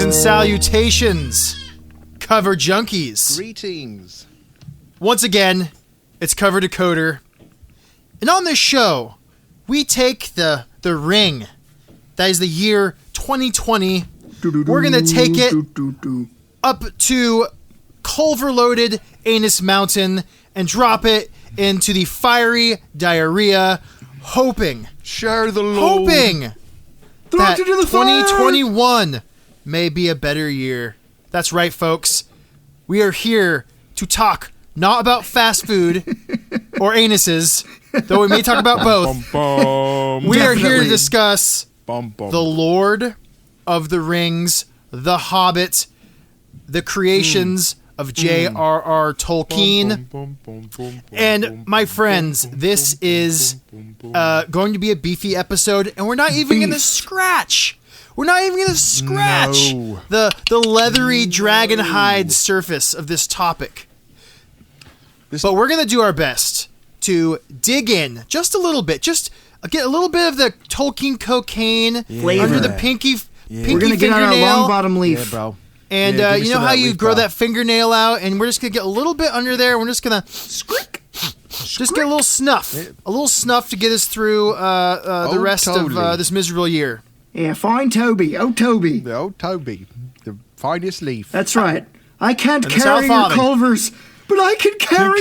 and salutations, cover junkies. Greetings. Once again, it's Cover Decoder. And on this show, we take the ring. That is the year 2020. We're going to take it up to Culver-loaded Anus Mountain and drop it into the fiery diarrhea, hoping Share the load. That 2021 may be a better year. That's right, folks. We are here to talk not about fast food or anuses, though we may talk about both. We are here to discuss The Lord of the Rings, The Hobbit, the creations of J.R.R. Tolkien. And my friends, this is going to be a beefy episode, and we're not even going to scratch. We're not even going to scratch the leathery dragon hide surface of this topic. But we're going to do our best to dig in just a little bit, just get a little bit of the Tolkien cocaine under the pinky We're going to get on our long bottom leaf. Yeah, bro. And you know how you grow that fingernail out, and we're just going to get a little bit under there. We're just going to just get a little snuff. A little snuff to get us through the rest of this miserable year. Yeah, fine Toby. Oh, Toby. The old Toby. The finest leaf. That's right. I can't carry your culvers, but I can carry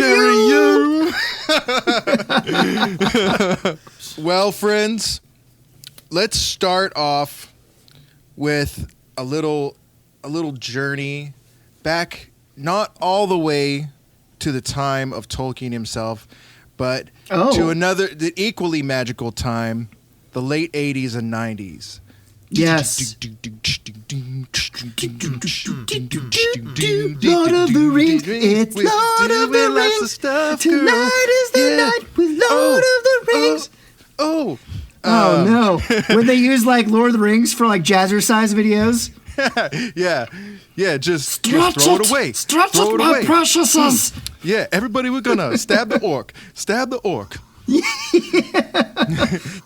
you. Well, friends, let's start off with a little journey back, not all the way to the time of Tolkien himself, but to the equally magical time, the late 80s and 90s. Yes. Lord of the Rings, it's Lord of the Rings. Tonight is the night with Lord of the Rings. Oh no! When they use like Lord of the Rings for like jazzercise videos. Yeah, just throw it away. Stretch it, my preciouses. Yeah, everybody, we're gonna stab the orc. Stab the orc.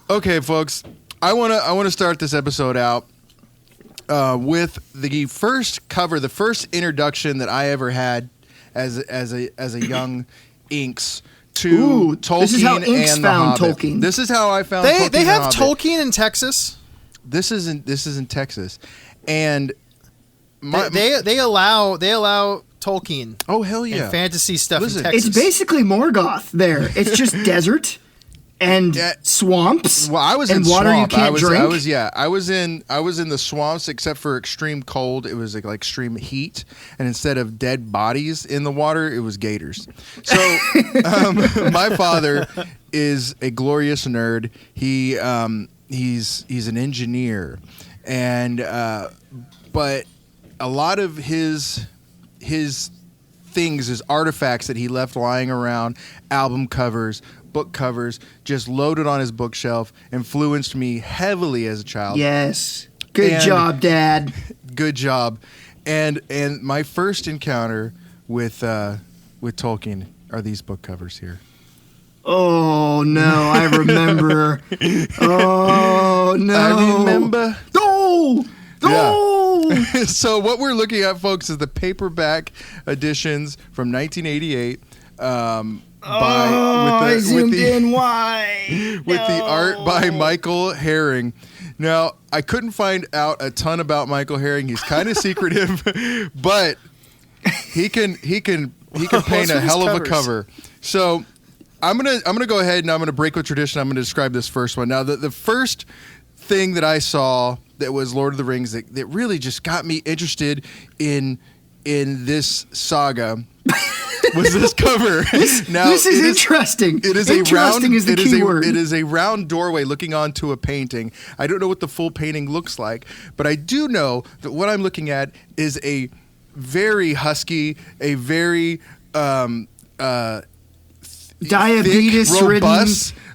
Okay, folks, I wanna start this episode out with the first cover, the first introduction that I ever had as a young Inks to Tolkien. This is how Inks found Tolkien. This is how I found Tolkien. They have Tolkien in Texas. This is in Texas, and they allow Tolkien. Oh hell yeah! And fantasy stuff in Texas. It's basically Morgoth there. It's just desert and swamps. Well, I was and in water swamp. You can't drink. I was in the swamps, except for extreme cold. It was like extreme heat, and instead of dead bodies in the water, it was gators. So my father is a glorious nerd. He's an engineer, and but a lot of his things, his artifacts that he left lying around, album covers, book covers, just loaded on his bookshelf, influenced me heavily as a child. Yes. Good job, Dad. Good job. And my first encounter with Tolkien are these book covers here. Oh, no, I remember. Oh, no. I remember. No! No! Yeah. So what we're looking at, folks, is the paperback editions from 1988. I zoomed in. Why? With the art by Michael Herring. Now, I couldn't find out a ton about Michael Herring. He's kind of secretive, but he can paint a hell of a cover. So I'm gonna go ahead and I'm gonna break with tradition. I'm gonna describe this first one. Now, the first thing that I saw that was Lord of the Rings that really just got me interested in this saga was this cover. This is interesting. It is interesting is the key word. It is a round doorway looking onto a painting. I don't know what the full painting looks like, but I do know that what I'm looking at is a very husky, a very diabetes-ridden.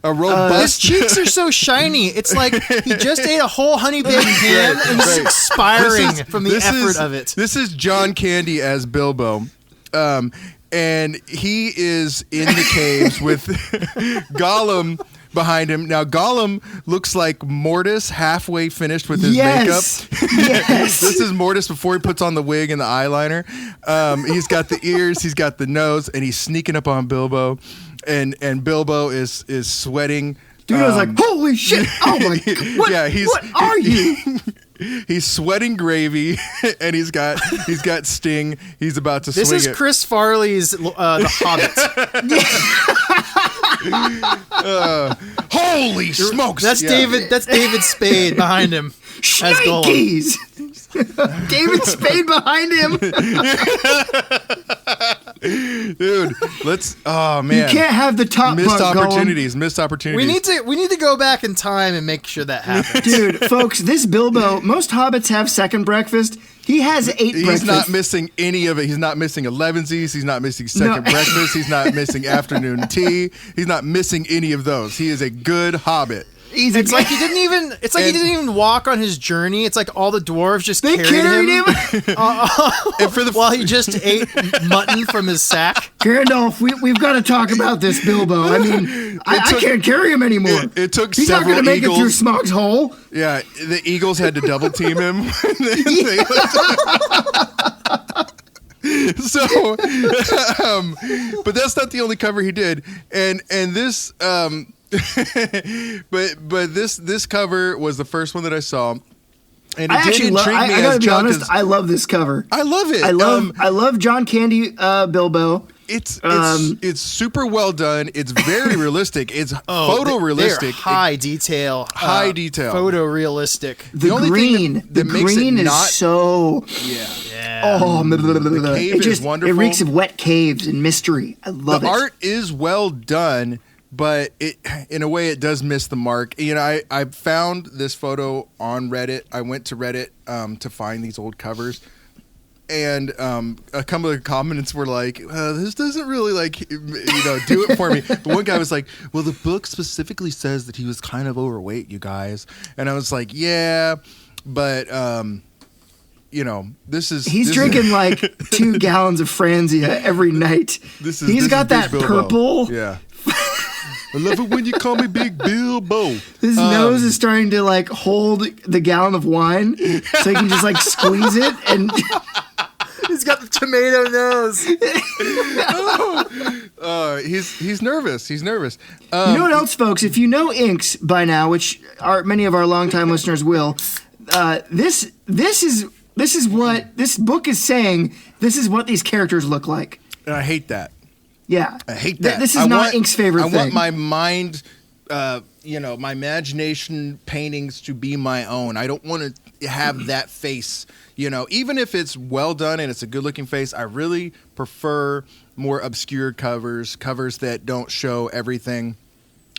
A robust. His cheeks are so shiny. It's like he just ate a whole honey baked ham and he's expiring from the effort of it. This is John Candy as Bilbo. And he is in the caves with Gollum behind him. Now Gollum looks like Mortis halfway finished with his Yes. makeup. Yes. This is Mortis before he puts on the wig and the eyeliner. He's got the ears, he's got the nose, and he's sneaking up on Bilbo, and Bilbo is sweating. Dude, I was like, holy shit! Oh my god! What are you? He's sweating gravy, and he's got Sting. He's about to This swing is it. Chris Farley's The Hobbit. Holy smokes! That's David. That's David Spade behind him as Gollum. Shnikes! David Spade behind him. Dude, let's. Oh man, You can't have the top missed part, opportunities. Missed opportunities. We need to go back in time and make sure that happens. Dude, folks, this Bilbo, most hobbits have second breakfast. He has 8 He's breakfasts. not missing any of it. He's not missing elevensies. He's not missing second breakfast. He's not missing afternoon tea. He's not missing any of those. He is a good hobbit. It's like he didn't even. It's like he didn't even walk on his journey. It's like all the dwarves just carried him. And for the while he just ate mutton from his sack. Gandalf, we've got to talk about this Bilbo. I mean, I can't carry him anymore. It took He's not several going to make eagles. it through Smog's hole. Yeah, the Eagles had to double team him. So, but that's not the only cover he did, and this, but this cover was the first one that I saw, and it did intrigue me I gotta as be Junk. honest, I love this cover. I love it. I love John Candy Bilbo. It's super well done. It's very realistic. It's photorealistic. High detail. High detail. Photorealistic. The only green, thing that makes green it is not- so. Yeah. Oh, The cave it is wonderful. It reeks of wet caves and mystery. I love The it. art is well done, but it, in a way, it does miss the mark. You know, I found this photo on Reddit. I went to Reddit to find these old covers, and a couple of comments were like, "This doesn't really do it for me." But one guy was like, "Well, the book specifically says that he was kind of overweight, you guys," and I was like, "Yeah, but." He's drinking like 2 gallons of Franzia every night. He's got that Big Bilbo. purple. Yeah. I love it when you call me Big Bilbo. His nose is starting to like hold the gallon of wine, so he can just like squeeze it and. He's got the tomato nose. He's nervous. He's nervous. You know what else, folks? If you know inks by now, which many of our longtime listeners will, this is what this book is saying. This is what these characters look like. And I hate that. Yeah, I hate that. This is not Ink's favorite thing. I want my mind, my imagination paintings to be my own. I don't want to have that face. Even if it's well done and it's a good-looking face, I really prefer more obscure covers that don't show everything,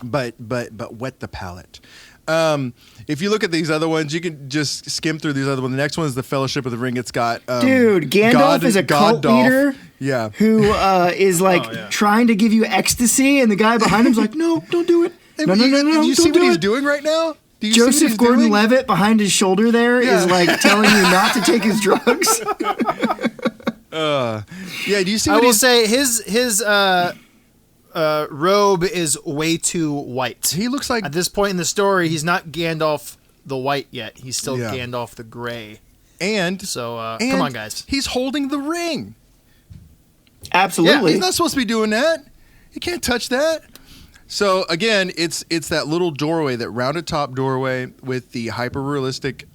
but wet the palette. If you look at these other ones, you can just skim through these other ones. The next one is the Fellowship of the Ring. It's got dude, Gandalf is a cult leader. Yeah, who is trying to give you ecstasy, and the guy behind him's like, "No, don't do it. No, Do you see what he's it." doing right now? Do you see Joseph what he's doing? Gordon-Levitt behind his shoulder there is like telling you not to take his drugs. Do you see? I What will he's say his robe is way too white. He looks like at this point in the story, he's not Gandalf the White yet. He's still Yeah. Gandalf the Gray. and Come on, guys. He's holding the ring. Absolutely. He's not supposed to be doing that. You can't touch that. So again, it's that little doorway, that rounded top doorway with the hyper realistic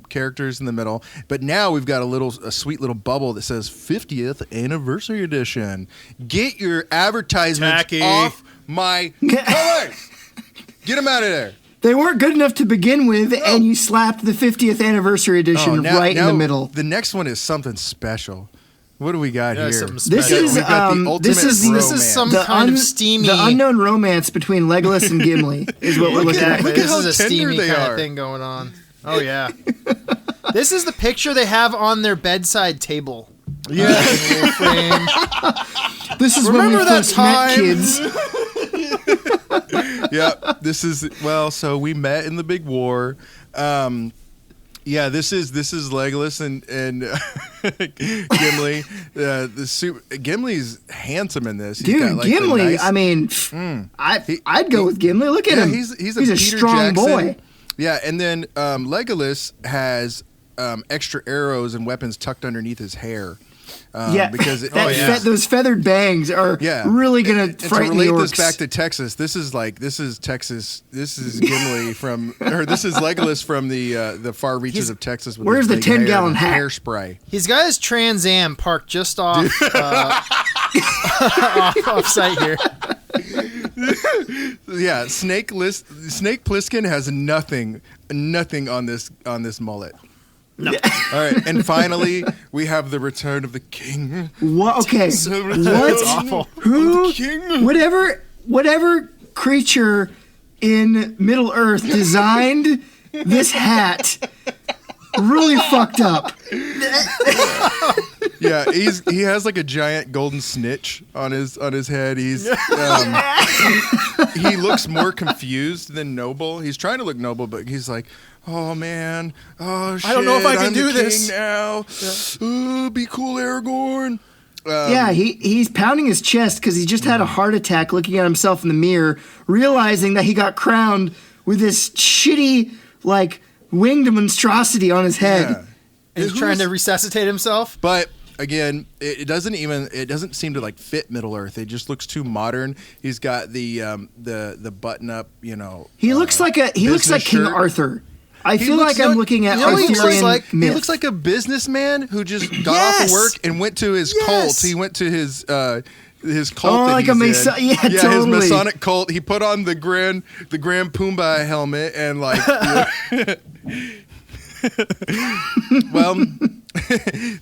characters in the middle. But now we've got a sweet little bubble that says 50th anniversary edition. Get your advertisements Tacky. off my colors. Get them out of there. They weren't good enough to begin with, and you slapped the 50th anniversary edition right in the middle. The next one is something special. What do we got here? something This special. is We've got the ultimate this is some the kind of steamy. the unknown romance between Legolas and Gimli is what we're looking at. Look at This how is a tender steamy they kind are. of thing going on. Oh yeah. This is the picture they have on their bedside table. Yeah. In a little frame. This is Remember when we that first met, time? kids. Yep. So we met in the big war. This is Legolas and Gimli. Gimli's handsome in this. He's Dude, got, like, Gimli. the nice, I mean, I'd go with Gimli. Look at him. He's a Peter Jackson. strong boy. Yeah, and then Legolas has extra arrows and weapons tucked underneath his hair. Because those feathered bangs are really gonna frighten the orcs. To relate this back to Texas, this is Texas. This is Gimli this is Legolas from the far reaches of Texas. With where's the 10-gallon hairspray? He's got his Trans Am parked just off off site here. Yeah, Snake Plissken has nothing on this mullet. No. All right, and finally we have the return of the king. What? Okay. That's awful. Who? King. Whatever creature in Middle Earth designed this hat really fucked up. Yeah, he has like a giant golden snitch on his head. He looks more confused than noble. He's trying to look noble, but he's like, oh man, oh shit, I don't know if I can I'm do the this king now. Ooh, be cool, Aragorn. He's pounding his chest because he just had a heart attack looking at himself in the mirror, realizing that he got crowned with this shitty, like, winged monstrosity on his head. Yeah. And he's trying to resuscitate himself. But again, it doesn't seem to like fit Middle Earth. It just looks too modern. He's got the button up, He looks like King shirt. Arthur. I feel like I'm looking at Arthurian myth. He looks like a businessman who just got off of work and went to his cult. He went to his cult. Oh, that like he's a Mason. in. Yeah, totally. His Masonic cult. He put on the Grand Pumbaa helmet and like. Well,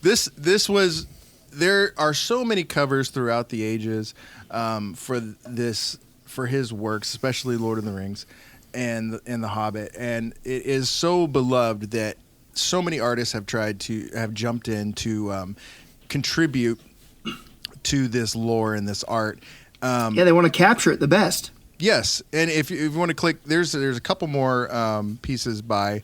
this was. There are so many covers throughout the ages for his works, especially Lord of the Rings and The Hobbit, and it is so beloved that so many artists have jumped in to contribute to this lore and this art. They want to capture it the best. Yes, and if you want to click, there's a couple more pieces by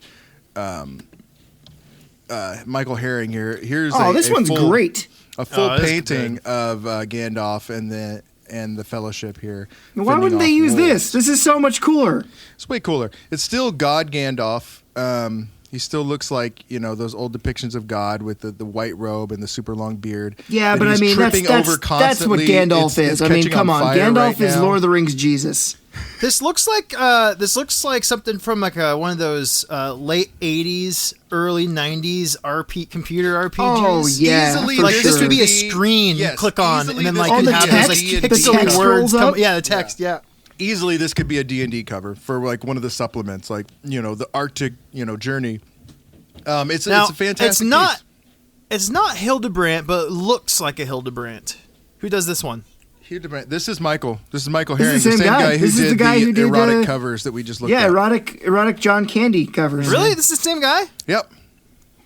Michael Herring here. Here's this one's great. A full painting of Gandalf and the Fellowship here. Why wouldn't they use this? This is so much cooler. It's way cooler. It's still God Gandalf. He still looks like, those old depictions of God with the white robe and the super long beard. Yeah, but I mean, that's what Gandalf is. I mean, come on. Gandalf is Lord of the Rings Jesus. This looks like something from like one of those late 80s, early 90s computer RPGs. Oh, yeah. Easily, like this would be a screen you click on, and then like the have text, those like the pixely text words. rolls up. Yeah, the text. Yeah. Easily, this could be a D&D cover for like one of the supplements, like the Arctic journey. It's a fantastic. It's not Hildebrandt, but it looks like a Hildebrandt. Who does this one? This is Michael. This is Michael Herring, the same guy who did the erotic the covers that we just looked at. Yeah, erotic John Candy covers. Really, this is the same guy? Yep.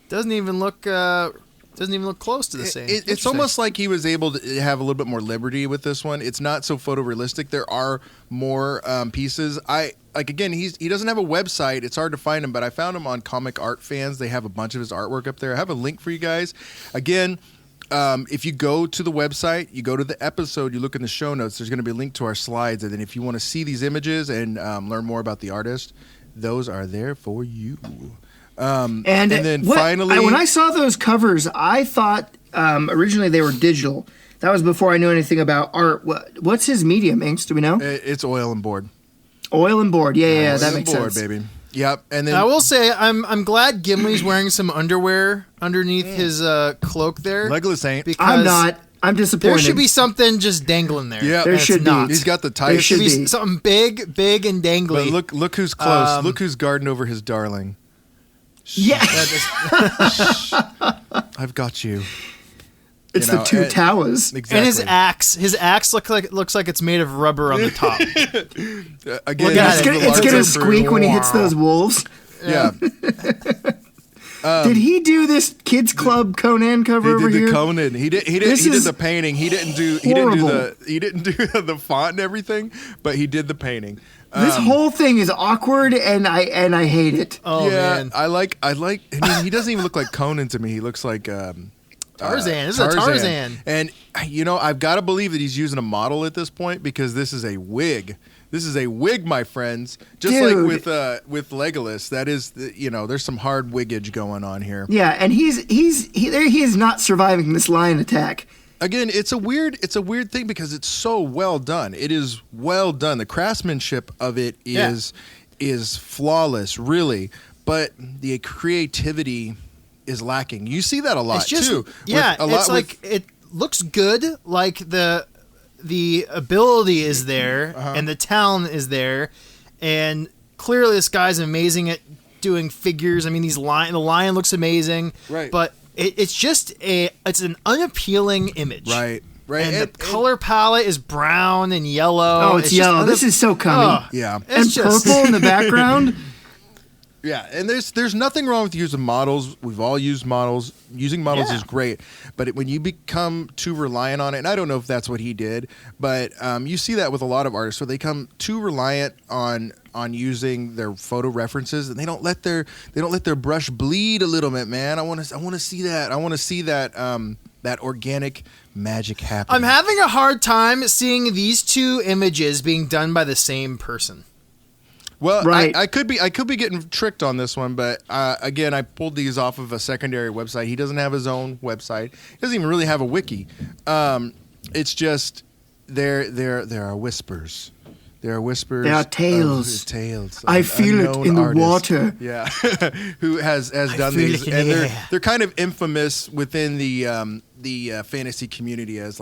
Doesn't even look close to the same. It's almost like he was able to have a little bit more liberty with this one. It's not so photorealistic. There are more pieces. He doesn't have a website. It's hard to find him, but I found him on Comic Art Fans. They have a bunch of his artwork up there. I have a link for you guys. Again, if you go to the website, you go to the episode, you look in the show notes, there's going to be a link to our slides. And then if you want to see these images and learn more about the artist, those are there for you. And then finally, when I saw those covers, I thought originally they were digital. That was before I knew anything about art. What's his medium, Inks? Do we know? It's oil and board. Oil and board. Yeah, that makes sense. Baby. Yep. And then I will say I'm glad Gimli's wearing some underwear underneath his cloak there. Legolas ain't. I'm not. I'm disappointed. There should be something just dangling there. Yeah, there should be. He's got the tights. There should be something big and dangly. But look who's close. Look who's guarding over his darling. Yeah. I've got you. It's the two towers. Exactly. And his axe looks like it's made of rubber on the top. Again, it's gonna squeak when he hits those wolves. Yeah. Did he do this Kids Club Conan cover over here? He did the Conan. He did the painting. He didn't do the font and everything, but he did the painting. This whole thing is awkward, and I hate it. Oh yeah, man, I like. I mean, he doesn't even look like Conan to me. He looks like Tarzan. This is a Tarzan. And, I've got to believe that he's using a model at this point because this is a wig. This is a wig, my friends. Just Dude. like with Legolas, that is, there's some hard wiggage going on here. Yeah, and he is not surviving this lion attack. Again, it's a weird thing because it's so well done. It is well done. The craftsmanship of it is flawless, really. But the creativity is lacking. You see that a lot too. Yeah, it looks good. Like the ability is there and the talent is there, and clearly this guy's amazing at doing figures. I mean, the lion looks amazing, right? But it's an unappealing image, right? And the color palette is brown and yellow. Oh, it's yellow. This is so coming. Yeah, and purple in the background. Yeah, and there's nothing wrong with using models. We've all used models. Using models is great, but when you become too reliant on it, and I don't know if that's what he did, but you see that with a lot of artists, where they come too reliant on using their photo references, and they don't let their brush bleed a little bit, man. I want to see that. I want to see that that organic magic happen. I'm having a hard time seeing these two images being done by the same person. Well, right. I could be getting tricked on this one, but again, I pulled these off of a secondary website. He doesn't have his own website. He doesn't even really have a wiki. It's just there are whispers. There are whispers. There are tales. I feel it in the water. Yeah, who has done these, and they're kind of infamous within the fantasy community as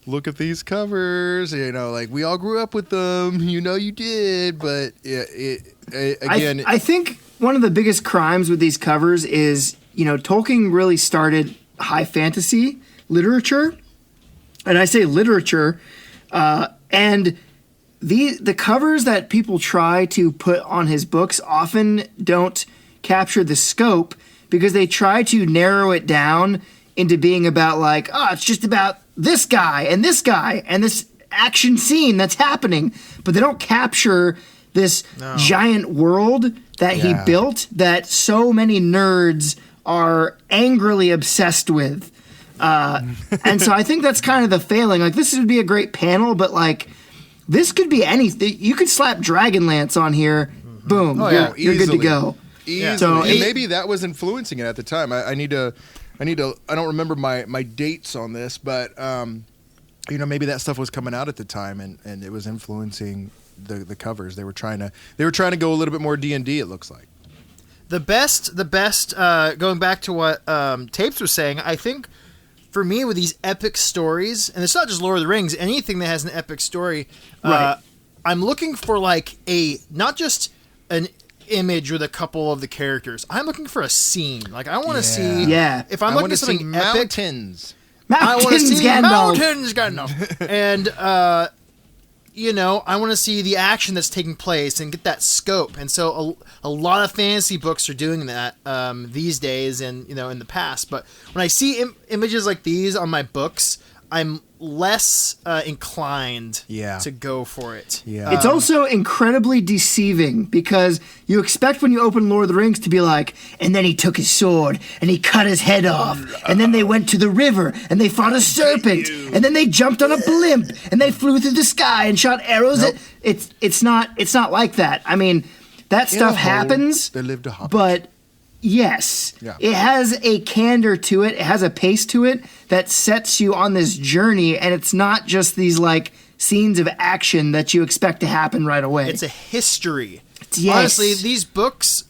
look at these covers. Like we all grew up with them. You did, but again, I think one of the biggest crimes with these covers is Tolkien really started high fantasy literature, and I say literature, and the covers that people try to put on his books often don't capture the scope because they try to narrow it down into being about it's just about this guy and this action scene that's happening, but they don't capture this giant world that he built that so many nerds are angrily obsessed with. And so I think that's kind of the failing. This would be a great panel, but this could be anything. You could slap Dragonlance on here. Boom. You're good to go. Easily. So maybe that was influencing it at the time. I don't remember my dates on this, but maybe that stuff was coming out at the time and it was influencing the covers. They were trying to go a little bit more D&D, it looks like. The best going back to what Tapes was saying, I think for me with these epic stories, and it's not just Lord of the Rings, anything that has an epic story, right. I'm looking for not just an image with a couple of the characters. I'm looking for a scene. I want to see. Yeah. If I'm looking at something epic, mountains. I want to see Gandalf. mountains, Gandalf. And I want to see the action that's taking place and get that scope. And so a lot of fantasy books are doing that these days, and in the past. But when I see images like these on my books, I'm less inclined to go for it. Yeah. It's also incredibly deceiving because you expect when you open Lord of the Rings to be and then he took his sword and he cut his head off, and then they went to the river and they fought a serpent, and then they jumped on a blimp and they flew through the sky and shot arrows. Nope. It's not like that. I mean, that stuff happens, there lived a hobbit. But yes, it has a candor to it. It has a pace to it that sets you on this journey, and it's not just these scenes of action that you expect to happen right away. It's a history. Yes. Honestly, these books,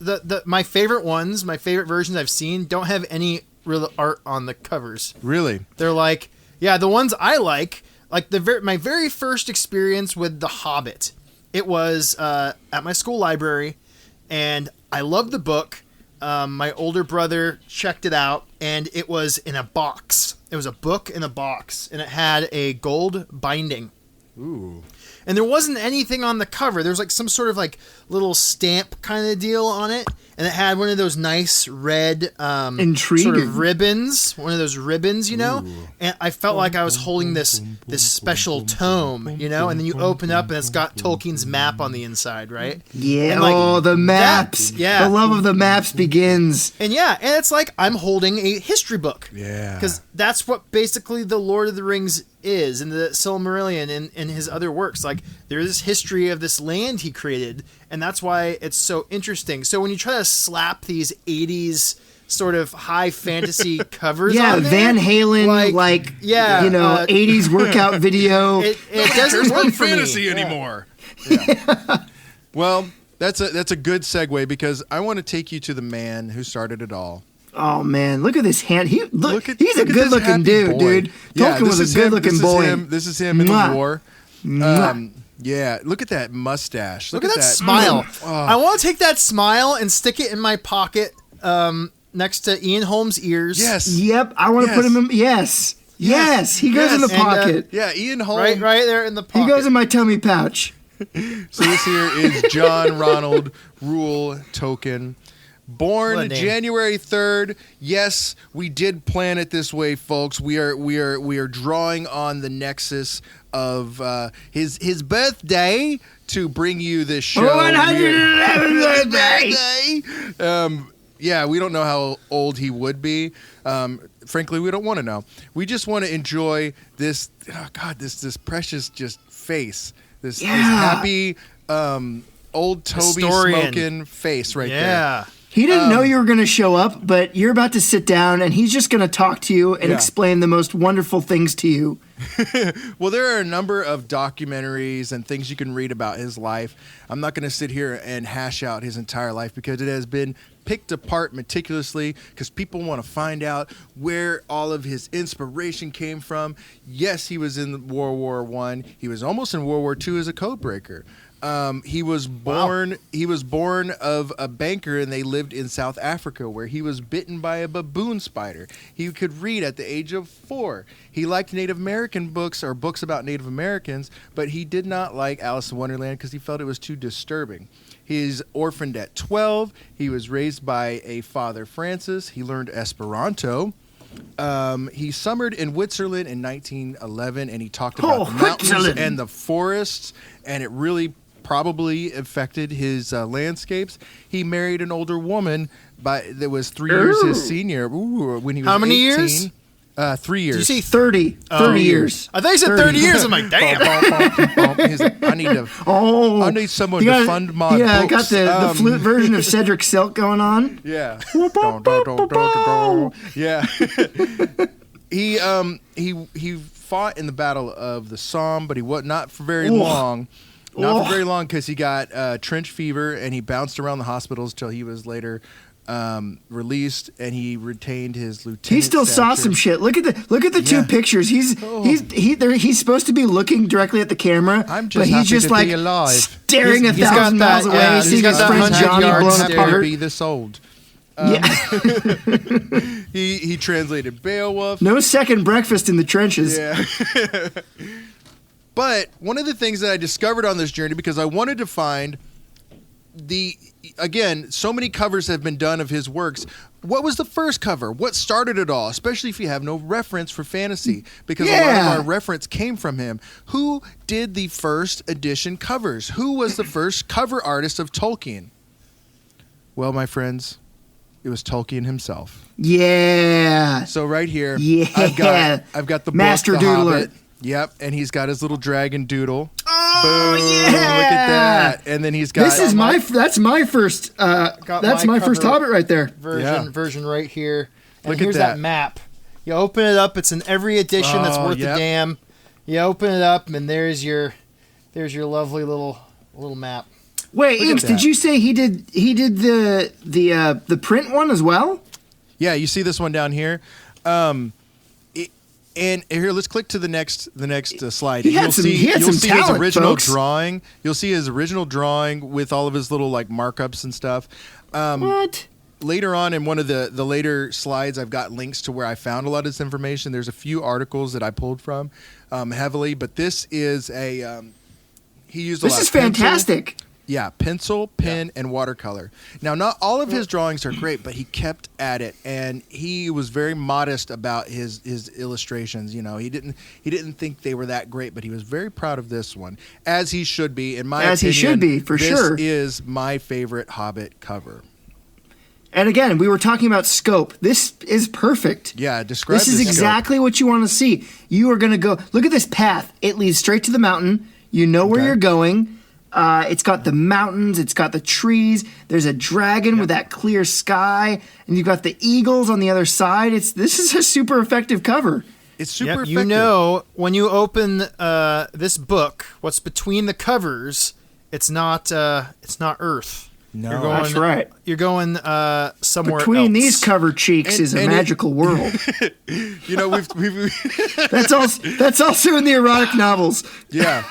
my favorite ones, my favorite versions I've seen, don't have any real art on the covers. Really? They're the ones I like my very first experience with The Hobbit. It was at my school library, and I loved the book. My older brother checked it out, and it was in a box. It was a book in a box, and it had a gold binding. Ooh. And there wasn't anything on the cover. There was like some sort of like little stamp kind of deal on it, and it had one of those nice red Intriguing. sort of ribbons, one of those ribbons, you know. And I felt like I was holding this special tome, you know. And then you open up, and it's got Tolkien's map on the inside, right? Yeah. And, like, the maps. yeah. The love of the maps begins. And yeah, and it's like I'm holding a history book. Yeah. Because that's what basically the Lord of the Rings is, and the Silmarillion and his other works. Like, there's this history of this land he created, and that's why it's so interesting. So when you try to slap these 80s sort of high fantasy covers Yeah, on there, Van Halen, yeah, 80s workout video. it doesn't work for fantasy me anymore. Yeah. Well, that's a good segue, because I want to take you to the man who started it all. Oh man, look at this hand. He's a Look at good-looking this happy dude, boy. dude. Yeah, Tolkien was a good-looking boy. This is him in the Mwah. war. Mwah. Yeah, look at that mustache. Look at that smile. Oh. I want to take that smile and stick it in my pocket next to Ian Holmes' ears. Yes. Yep, I want to put him in. Yes. He goes in the Yes. pocket. Yeah, Ian Holmes. Right there in the pocket. He goes in my tummy pouch. So this here is John Ronald Rule Tolkien. What a Born name. January 3rd. Yes, we did plan it this way, folks. We are drawing on the nexus of his birthday to bring you this show. 111th birthday. Yeah, we don't know how old he would be. Frankly, we don't want to know. We just want to enjoy this. Oh God, this precious just face. This happy old Toby Historian. smoking face right there. Yeah. He didn't know you were going to show up, but you're about to sit down, and he's just going to talk to you and Yeah. explain the most wonderful things to you. Well, there are a number of documentaries and things you can read about his life. I'm not going to sit here and hash out his entire life, because it has been picked apart meticulously, because people want to find out where all of his inspiration came from. Yes, he was in World War I. He was almost in World War II as a codebreaker. He was born. Wow. He was born of a banker, and they lived in South Africa, where he was bitten by a baboon spider. He could read at the age of 4. He liked Native American books, or books about Native Americans, but he did not like Alice in Wonderland because he felt it was too disturbing. He's orphaned at 12. He was raised by a Father Francis. He learned Esperanto. He summered in Switzerland in 1911, and he talked about the mountains Switzerland. and the forests, and it really probably affected his landscapes. He married an older woman that was 3 years his senior. When he was How many 18. years? 3 years. Did you say 30 years. I thought you said 30 years. I'm like, damn. He's like, I need someone You to fund my got books. the flute version of Cedric Silk going on. Yeah. Yeah. He fought in the Battle of the Somme, but he was not for very long. Not for very long, because he got trench fever, and he bounced around the hospitals till he was later released, and he retained his lieutenant. He still saw some shit. Look at the two pictures. He's supposed to be looking directly at the camera, I'm just but he's happy just to like be alive. staring He's got 1,000 miles that- away, yeah, he's seeing got his that friend 100 Johnny yard blown stare. Happy to apart. be this old. He translated Beowulf. No second breakfast in the trenches. Yeah. But one of the things that I discovered on this journey, because I wanted to find again, so many covers have been done of his works. What was the first cover? What started it all? Especially if you have no reference for fantasy, because a lot of our reference came from him. Who did the first edition covers? Who was the first cover artist of Tolkien? Well, my friends, it was Tolkien himself. Yeah. So right here, Yeah. I've got the Master book, The Doodler. Hobbit. Yep, and he's got his little dragon doodle. Oh, Boom, yeah. Look at that. And then he's got That's my first Hobbit right there. version right here. And Look at here's that. map. You open it up. It's in every edition that's Oh, worth yep. a damn. You open it up, and there's your lovely little map. Wait, Look at Inks, did that. you say he did the print one as well? Yeah, you see this one down here. And here, let's click to the next slide. He had You'll some- see, he had you'll some see talent, his original folks. drawing. You'll see his original drawing with all of his little like markups and stuff. What? later on in one of the later slides, I've got links to where I found a lot of this information. There's a few articles that I pulled from heavily, but this is a he used a lot This is of pencil. fantastic. Yeah, pencil, pen, and watercolor. Now, not all of his drawings are great, but he kept at it, and he was very modest about his illustrations. You know, he didn't think they were that great, but he was very proud of this one, as he should be. In my opinion, he should be, for sure. This is my favorite Hobbit cover. And again, we were talking about scope. This is perfect. Yeah, describe this is the exactly what you want to see. You are going to go. Look at this path. It leads straight to the mountain. You know where you're going. It's got the mountains. It's got the trees. There's a dragon with that clear sky, and you've got the eagles on the other side. This is a super effective cover. It's super effective. You know, when you open this book, what's between the covers? It's not Earth. No, that's right. You're going somewhere Between else. these cover cheeks is a magical world. You know, we've That's also in the erotic novels. Yeah.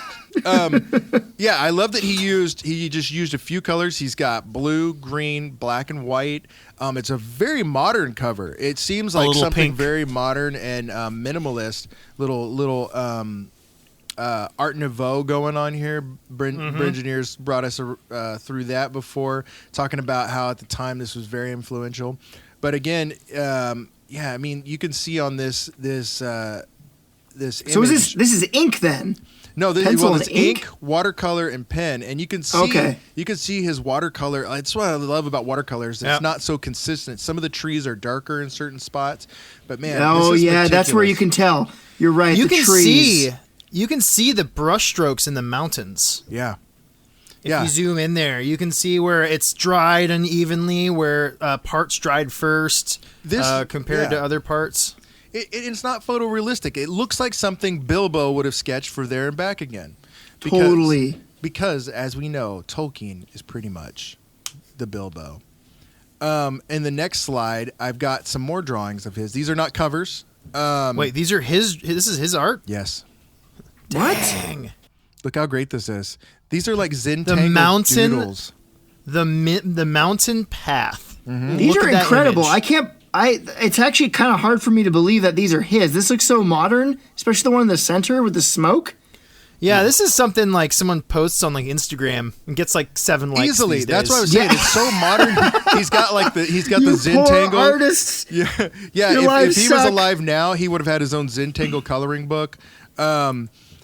Yeah, I love that he just used a few colors. He's got blue, green, black, and white. It's a very modern cover. It seems like something pink. very modern and minimalist. Little Art Nouveau going on here. Brengineers brought us through that before, talking about how at the time this was very influential. But again, I mean, you can see on this So image. this is ink then? No, it's ink, watercolor, and pen, and you can see his watercolor. That's what I love about watercolors. It's not so consistent. Some of the trees are darker in certain spots, but man, this is meticulous. That's where you can tell. You're right. You the can trees. you can see the brush strokes in the mountains. Yeah. If you zoom in there, you can see where it's dried unevenly, where parts dried first compared to other parts. It's not photorealistic. It looks like something Bilbo would have sketched for There and Back Again. Because, as we know, Tolkien is pretty much the Bilbo. In the next slide, I've got some more drawings of his. These are not covers. Wait, these are his? This is his art? Yes. Dang. What? Look how great this is. These are like Zentangled doodles. The mountain path. Mm-hmm. These are incredible. It's actually kind of hard for me to believe that these are his. This looks so modern, especially the one in the center with the smoke. Yeah, this is something like someone posts on like Instagram and gets like 7 likes. Easily. These days. That's what I was saying. It's so modern. He's got the Zentangle. Poor artists. Yeah. If he was alive now, he would have had his own Zentangle coloring book.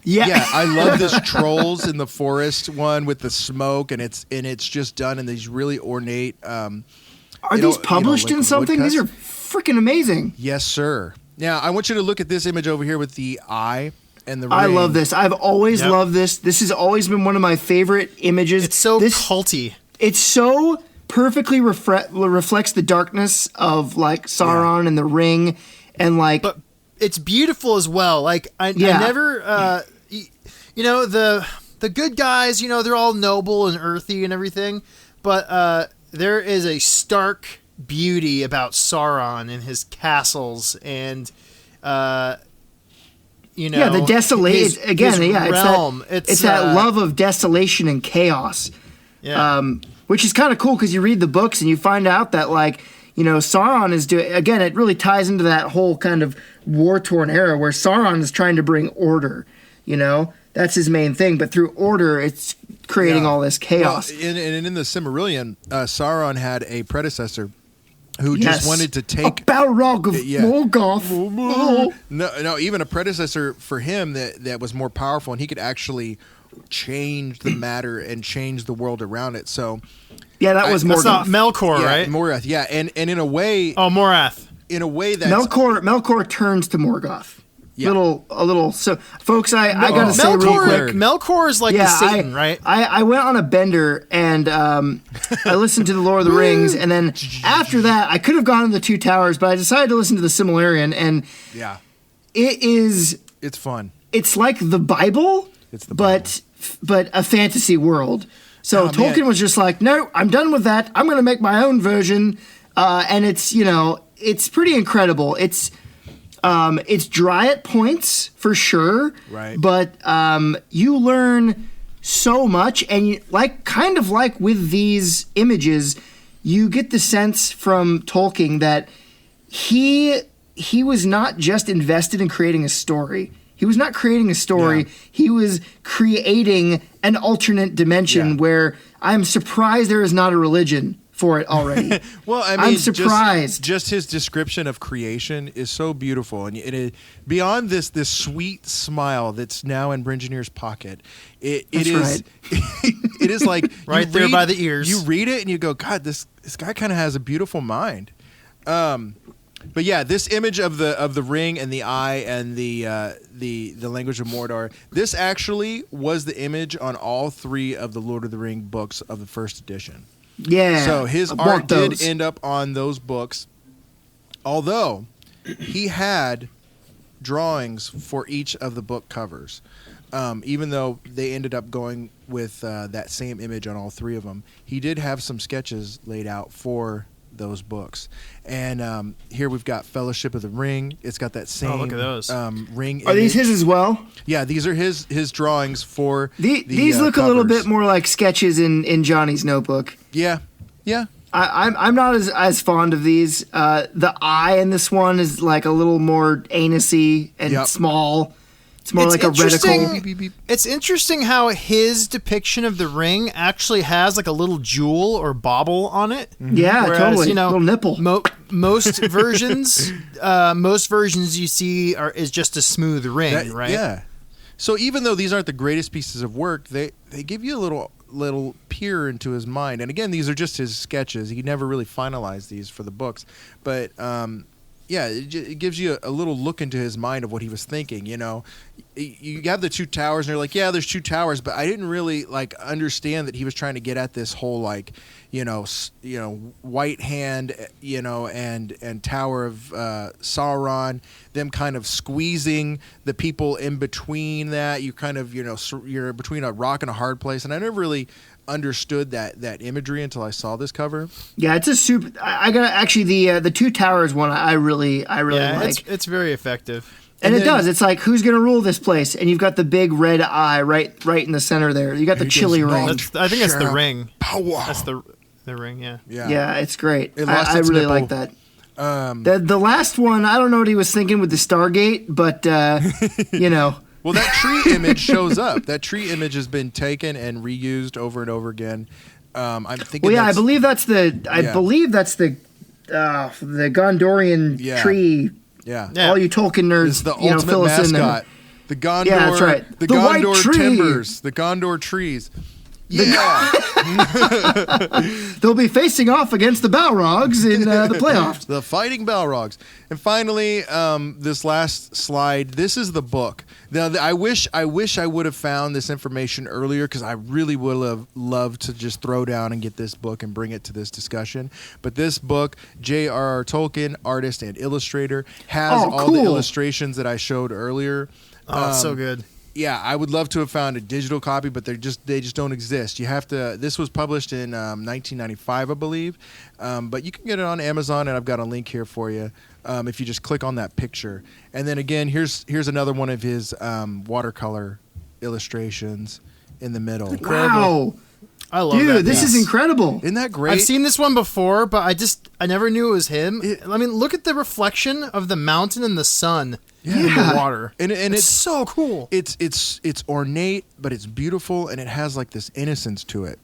Yeah, I love this Trolls in the Forest one with the smoke, and it's just done in these really ornate. Are these published in something? These are freaking amazing. Yes, sir. Now, I want you to look at this image over here with the eye and the ring. I love this. I've always loved this. This has always been one of my favorite images. It's so culty. It's so perfectly reflects the darkness of like Sauron and the ring, and like. But it's beautiful as well. Like I never, the good guys. They're all noble and earthy and everything, but there is a stark beauty about Sauron and his castles and the desolation again. Realm. It's that love of desolation and chaos. Yeah. Which is kind of cool because you read the books and you find out that Sauron is doing again. It really ties into that whole kind of war-torn era where Sauron is trying to bring order. That's his main thing, but through order, it's creating all this chaos. Well, and in the Silmarillion, Sauron had a predecessor who just wanted to take a Balrog of Morgoth. No, even a predecessor for him that was more powerful, and he could actually change the matter and change the world around it. So, that was Morgoth. That's not Melkor, right? Morgoth, yeah, and in a way, Morath. In a way that Melkor turns to Morgoth. Yeah. A little. So, folks, I gotta say real quick, Melkor is like the Satan, right? I went on a bender and I listened to the Lord of the Rings, and then after that, I could have gone to the Two Towers, but I decided to listen to the Silmarillion, and it's fun. It's like the Bible, but a fantasy world. So Tolkien was just like, no, I'm done with that. I'm gonna make my own version, and it's pretty incredible. It's dry at points for sure, right? But you learn so much, and kind of like with these images, you get the sense from Tolkien that he was not just invested in creating a story. He was not creating a story. Yeah. He was creating an alternate dimension where I'm surprised there is not a religion for it already. Well, I mean, I'm surprised. Just his description of creation is so beautiful, and beyond this sweet smile that's now in Bringenier's pocket, it is right. it is like Right there by the ears. You read it and you go, God, this guy kind of has a beautiful mind. But yeah, this image of the ring and the eye and the language of Mordor, this actually was the image on all 3 of the Lord of the Ring books of the first edition. Yeah. So his I art want those. did end up on those books, although he had drawings for each of the book covers. Even though they ended up going with that same image on all 3 of them, he did have some sketches laid out for those books. And here we've got Fellowship of the Ring. It's got that same look at those. ring. Are these image. his as well? Yeah, these are his drawings for These look a little bit more like sketches in Johnny's notebook. Yeah. I'm not as fond of these. The eye in this one is like a little more anusy and small. It's more like a reticle. It's interesting how his depiction of the ring actually has like a little jewel or bauble on it. Yeah, Whereas, totally. You know, little nipple. Most versions you see is just a smooth ring, right? Yeah. So even though these aren't the greatest pieces of work, they give you a little peer into his mind. And again, these are just his sketches. He never really finalized these for the books, but it gives you a little look into his mind of what he was thinking. You know, you have the 2 towers, and you're like, yeah, there's 2 towers, but I didn't really understand that he was trying to get at this whole White Hand, and Tower of Sauron. Them kind of squeezing the people in between that. You kind of you're between a rock and a hard place, and I never really understood that imagery until I saw this cover. Yeah, it's a super. I got actually the 2 towers one. I really like. It's very effective. And it does. It's like, who's going to rule this place? And you've got the big red eye right in the center there. You got the chili ring. I think that's the ring. Power. That's the ring. Yeah. Yeah, it's great. It lost I its really nipple. like that. The last one, I don't know what he was thinking with the Stargate, but Well, that tree image shows up. That tree image has been taken and reused over and over again. I'm thinking. Well, yeah, I believe that's the Gondorian tree. Yeah. All you Tolkien nerds, It's the ultimate fill us in there. mascot. The Gondor. Yeah, that's right. The white Gondor tree. timbers. The Gondor trees. Yeah. They'll be facing off against the Balrogs in the playoffs. The Fighting Balrogs. And finally, this last slide. This is the book. Now, I wish I would have found this information earlier, because I really would have loved to just throw down and get this book and bring it to this discussion. But this book, J.R.R. Tolkien, artist and illustrator, has all the illustrations that I showed earlier. Oh, it's so good. Yeah, I would love to have found a digital copy, but they just don't exist. You have to. This was published in 1995, I believe, but you can get it on Amazon, and I've got a link here for you if you just click on that picture. And then again, here's another one of his watercolor illustrations in the middle. Wow. I love that. Dude, this is incredible. Isn't that great? I've seen this one before, but I never knew it was him. I mean, look at the reflection of the mountain and the sun in the water. And it's so cool. It's ornate, but it's beautiful, and it has like this innocence to it.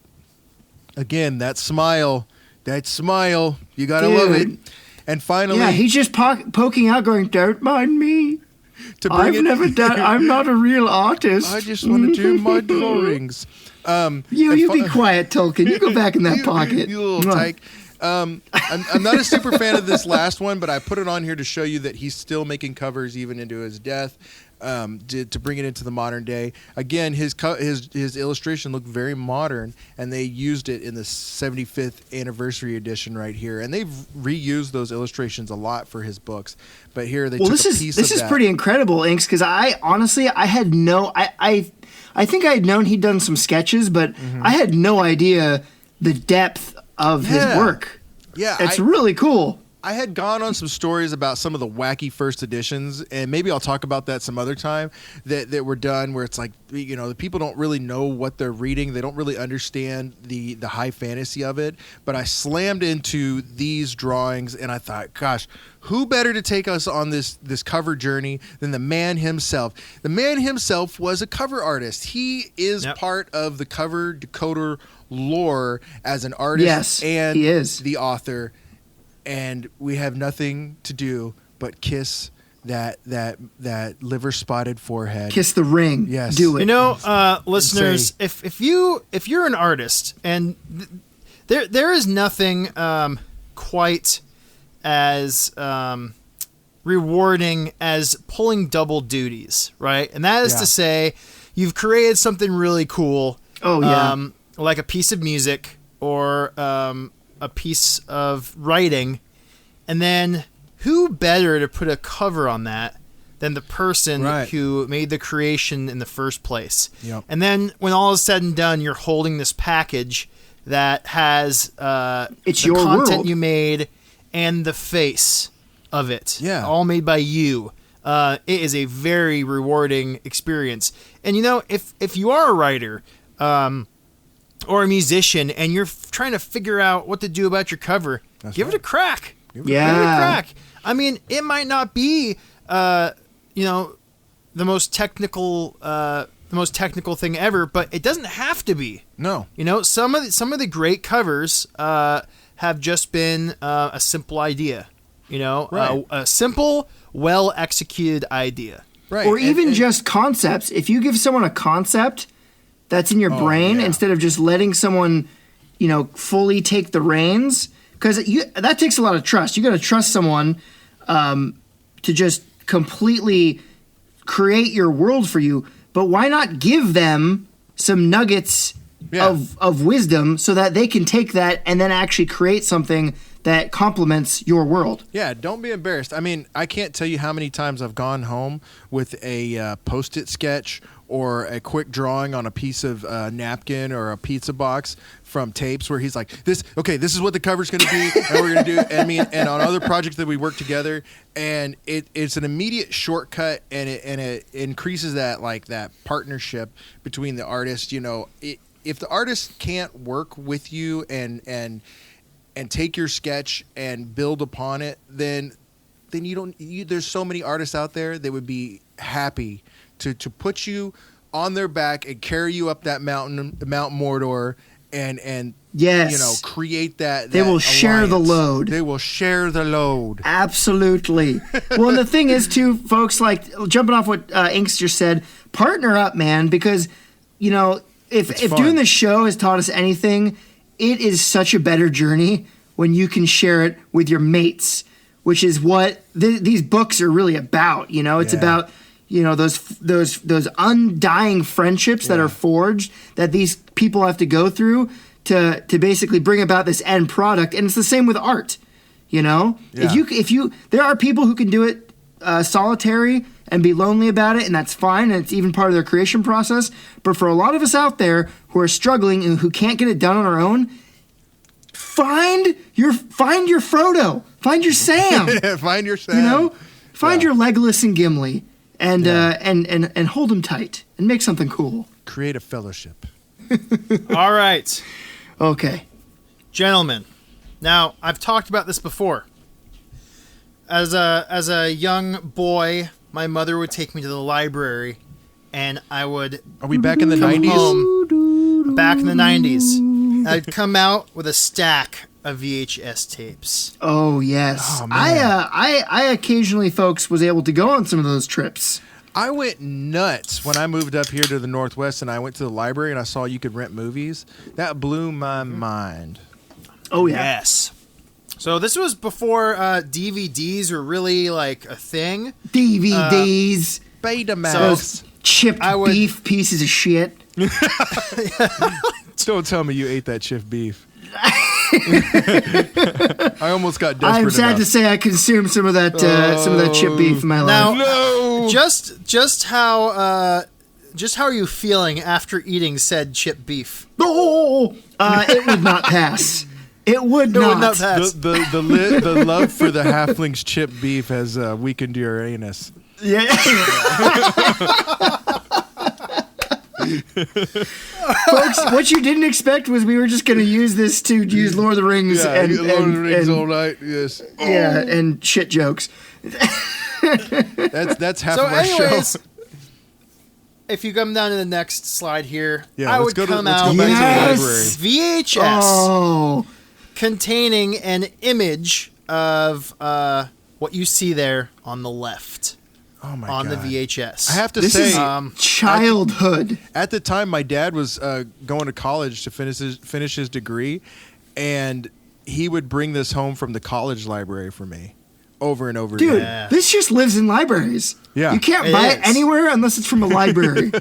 Again, that smile, you gotta love it. And finally, he's just poking out, going, "Don't mind me. I've never done. I'm not a real artist. I just want to do my drawings." You be quiet, Tolkien. You go back in that pocket. You little tyke. I'm not a super fan of this last one, but I put it on here to show you that he's still making covers even into his death, to bring it into the modern day. Again, his illustration looked very modern, and they used it in the 75th anniversary edition right here. And they've reused those illustrations a lot for his books. But here they took a piece of that. This is pretty incredible, Inks, because I honestly had no... I think I had known he'd done some sketches, but I had no idea the depth of his work. Yeah, it's really cool. I had gone on some stories about some of the wacky first editions, and maybe I'll talk about that some other time, that were done where it's like, the people don't really know what they're reading. They don't really understand the high fantasy of it. But I slammed into these drawings, and I thought, gosh, who better to take us on this cover journey than the man himself? The man himself was a cover artist. He is part of the cover decoder lore as an artist and he is. The author. And we have nothing to do but kiss that liver spotted forehead. Kiss the ring. Yes. Do it. Listeners, if you're an artist, and there is nothing quite as rewarding as pulling double duties, right? And that is to say, you've created something really cool. Oh yeah. Like a piece of music or a piece of writing, and then who better to put a cover on that than the person who made the creation in the first place? Yep. And then when all is said and done, you're holding this package that has it's the your content world you made and the face of it. Yeah. All made by you. It is a very rewarding experience. And if you are a writer, or a musician, and you're trying to figure out what to do about your cover, give it a crack. Give it a crack. I mean, it might not be, the most technical thing ever, but it doesn't have to be. No. Some of the great covers have just been a simple idea. A simple, well executed idea. Right. Or even just concepts. If you give someone a concept that's in your brain instead of just letting someone, fully take the reins, because that takes a lot of trust. You got to trust someone to just completely create your world for you. But why not give them some nuggets of wisdom so that they can take that and then actually create something that complements your world? Yeah, don't be embarrassed. I mean, I can't tell you how many times I've gone home with a Post-it sketch or a quick drawing on a piece of napkin or a pizza box from tapes where he's like, this is what the cover's going to be, and we're going to do it. And on other projects that we work together, and it's an immediate shortcut, and it increases that partnership between the artists. If the artist can't work with you and take your sketch and build upon it, then there's so many artists out there that would be happy to put you on their back and carry you up that mountain, Mount Mordor, and create that. They will share the load. They will share the load. Absolutely. Well, and the thing is, too, folks, like jumping off what Inks just said, partner up, man, because if doing this show has taught us anything, it is such a better journey when you can share it with your mates, which is what these books are really about. It's about those undying friendships that are forged that these people have to go through to basically bring about this end product. And it's the same with art. If you there are people who can do it solitary and be lonely about it, and that's fine, and it's even part of their creation process. But for a lot of us out there who are struggling and who can't get it done on our own, find your Frodo, find your Sam, find your Sam, find your Legolas and Gimli. And hold them tight and make something cool. Create a fellowship. All right. Okay. Gentlemen, now I've talked about this before. As a young boy, my mother would take me to the library, and I would. Are we back in the 90s? Home, back in the 90s. I'd come out with a stack of VHS tapes. Oh yes. Oh, man. I occasionally, folks, was able to go on some of those trips. I went nuts when I moved up here to the Northwest, and I went to the library and I saw you could rent movies. That blew my mind. Oh yeah. Yes. So this was before DVDs were really like a thing. DVDs. Betamax. Chipped beef pieces of shit. Don't tell me you ate that chipped beef. I almost got desperate. I'm sad to say I consumed some of that chipped beef in my life. Now, no. Just how are you feeling after eating said chipped beef? Oh, it would not pass. It would It not. would not pass. The love for the halfling's chip beef has weakened your anus. Yeah. Folks, what you didn't expect was we were just going to use this to use Lord of the Rings Lord of the Rings all night. Yes. Yeah, and shit jokes. That's half of our show. If you come down to the next slide here, Yeah, I let's would go come back out to the Yes. library. VHS Oh, containing an image of what you see there on the left Oh my on God. the VHS. I have to this say, is childhood. at the time, my dad was going to college to finish his degree, and he would bring this home from the college library for me over and over Dude, again. Yeah. this just lives in libraries. Yeah. You can't It buy it is. anywhere unless it's from a library.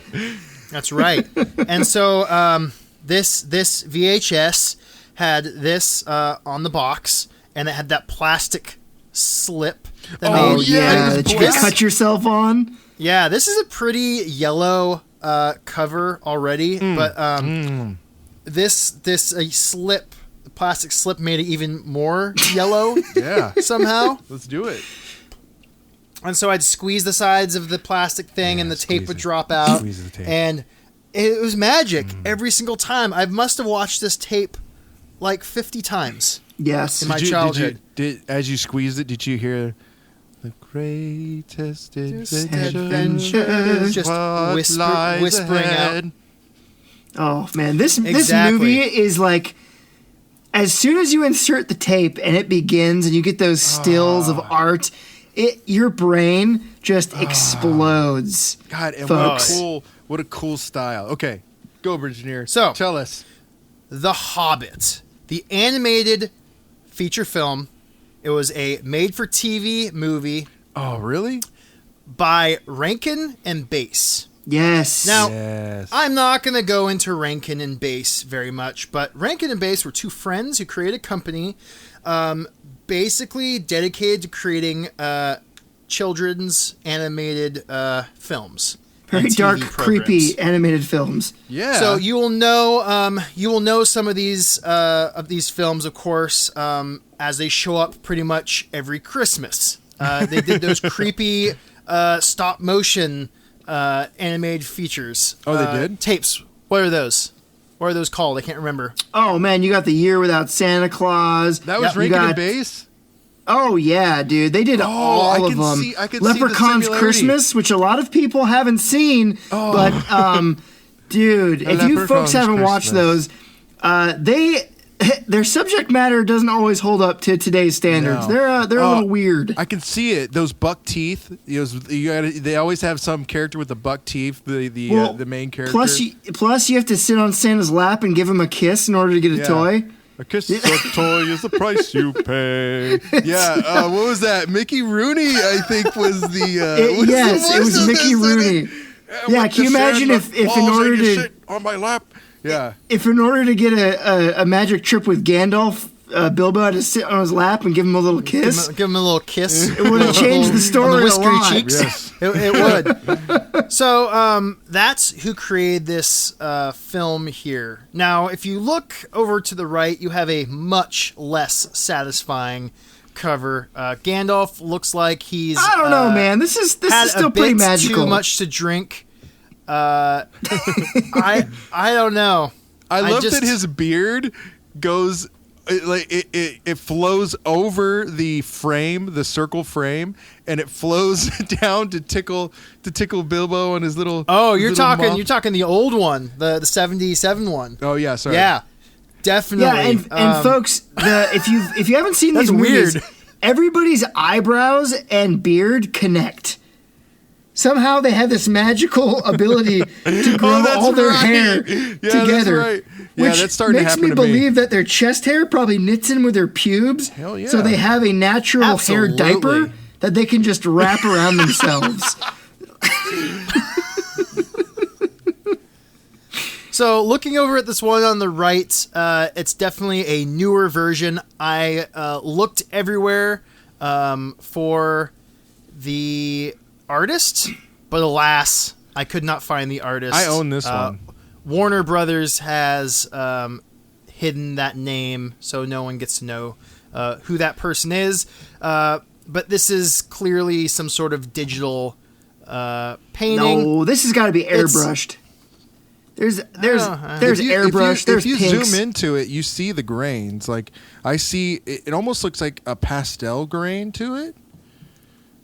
That's right. And so this VHS had this on the box, and it had that plastic slip. That Oh, made- yeah, this that you boys- could cut yourself on. Yeah, this is a pretty yellow cover already, but this slip, the plastic slip, made it even more yellow Yeah. somehow. Let's do it. And so I'd squeeze the sides of the plastic thing, and the tape squeeze would it. drop out. Squeeze the tape. And it was magic every single time. I must have watched this tape like 50 times. Yes. In my childhood. As you squeezed it, did you hear the greatest adventure? adventure. Just What lies whispering ahead? Oh man, this Exactly. movie is like, as soon as you insert the tape and it begins and you get those stills of art, your brain just explodes. God, and Folks. what a cool style. Okay, go, Virgineer. So- tell us. The Hobbit, the animated feature film. It was a made-for-TV movie Oh, really? by Rankin and Bass. Yes. Now, Yes. I'm not going to go into Rankin and Bass very much, but Rankin and Bass were two friends who created a company basically dedicated to creating children's animated films. very and TV dark, programs. creepy animated films. Yeah. So you will know some of these films, of course, as they show up pretty much every Christmas. They did those creepy stop motion animated features. Oh, they did? Tapes. What are those? What are those called? I can't remember. Oh man, you got The Year Without Santa Claus. that was Yep. Rankin and got- Bass? Oh yeah, dude, they did all I of can them. see- I can see the Leprechaun's similarity. Christmas, which a lot of people haven't seen, but dude, if you Leprechaun's folks haven't watched Christmas. those, their subject matter doesn't always hold up to today's standards. No. They're a little weird. I can see it. Those buck teeth. They always have some character with the buck teeth. The main character. Plus, you have to sit on Santa's lap and give him a kiss in order to get a Yeah. toy. A kiss, a toy is the price you pay. Yeah, what was that? Mickey Rooney, I think, was the. Yes, it was Mickey Rooney. Yeah, can you imagine if in order to sit on my lap? Yeah. if in order to get a magic trip with Gandalf, Bilbo had to sit on his lap and give him a little kiss? Give them a little kiss. It would have changed the On story the a whiskery lot. cheeks. Yes. It would. So that's who created this film here. Now, if you look over to the right, you have a much less satisfying cover. Gandalf looks like he's I don't know, man. This is had still a pretty bit magical. too much to drink. I don't know. I love just- that his beard goes. It flows over the frame, the circle frame, and it flows down to tickle Bilbo and his little. Oh, his you're little talking mop. you're talking the old one, the 77 one. Oh yeah, sorry. Yeah. Definitely. Yeah, and folks, if you haven't seen these That's movies, weird. everybody's eyebrows and beard connect. Somehow they have this magical ability to grow that's all their right. hair Yeah, together. that's right. Yeah, which that's starting to makes happen me to believe that their chest hair probably knits in with their pubes. Hell yeah. So they have a natural hair Absolutely. diaper that they can just wrap around themselves. So looking over at this one on the right, it's definitely a newer version. I looked everywhere for the artist, but alas, I could not find the artist. I own this one. Warner Brothers has hidden that name so no one gets to know who that person is. But this is clearly some sort of digital painting. No, this has got to be airbrushed. There's airbrush. There's if you pinks. zoom into it, you see the grains. Like I see, it almost looks like a pastel grain to it.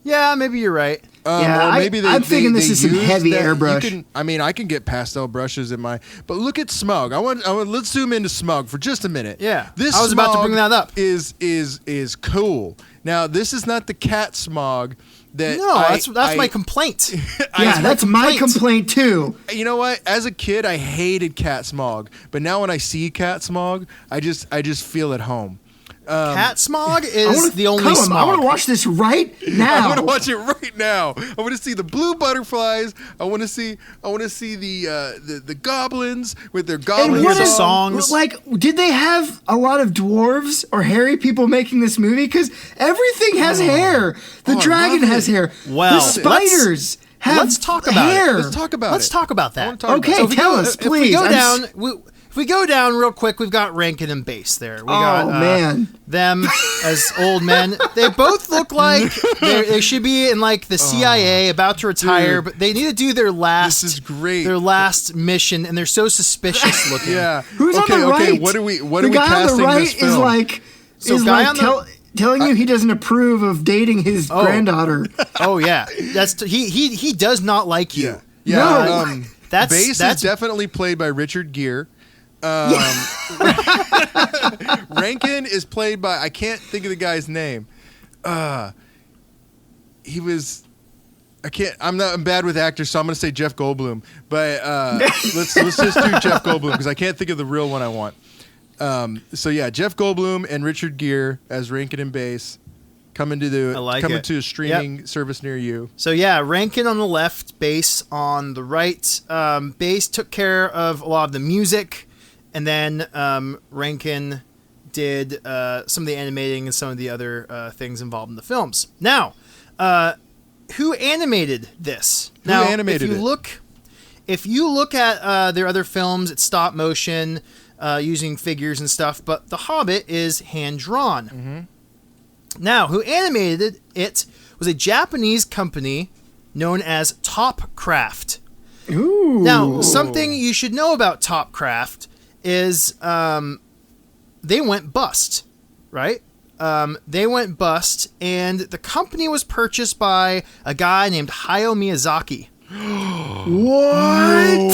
Yeah, maybe you're right. Yeah, I'm thinking this is some heavy airbrush. I can get pastel brushes in my. But look at Smug. Let's zoom into Smug for just a minute. Yeah, this I was about to bring that up. Is cool. Now this is not the cat Smog. That's my complaint. That's my complaint too. You know what? As a kid, I hated cat Smog, but now when I see cat Smog, I just feel at home. Cat Smog is the only smog. I want to watch this right now. I want to watch it right now. I want to see the blue butterflies. I want to see the goblins with their goblin songs. Like, did they have a lot of dwarves or hairy people making this movie? Because everything has hair. The dragon has hair. Well, the spiders have let's talk about hair. it. Let's talk about that. Okay, so tell us, please. If we go down real quick, we've got Rankin and Bass there. We got man, them as old men. They both look like they should be in like the CIA, about to retire, but they need to do their last. This is great. Their last mission, and they're so suspicious looking. Yeah. Who's on the right? Okay. What are we the guy casting on the right this film? is like telling you he doesn't approve of dating his granddaughter. Oh yeah, he does not like you. Yeah. No. Bass is definitely played by Richard Gere. Rankin is played by, I can't think of the guy's name. I'm bad with actors, so I'm going to say Jeff Goldblum. But let's just do Jeff Goldblum because I can't think of the real one I want. Jeff Goldblum and Richard Gere as Rankin and Bass coming to a streaming service near you. So yeah, Rankin on the left, Bass on the right. Bass took care of a lot of the music. And then Rankin did some of the animating and some of the other things involved in the films. Now, who animated this? If you look at their other films, it's stop motion, using figures and stuff. But The Hobbit is hand drawn. Mm-hmm. Now, who animated it was a Japanese company known as Topcraft. Ooh. Now, something you should know about Topcraft is they went bust, right? They went bust, and the company was purchased by a guy named Hayao Miyazaki. What?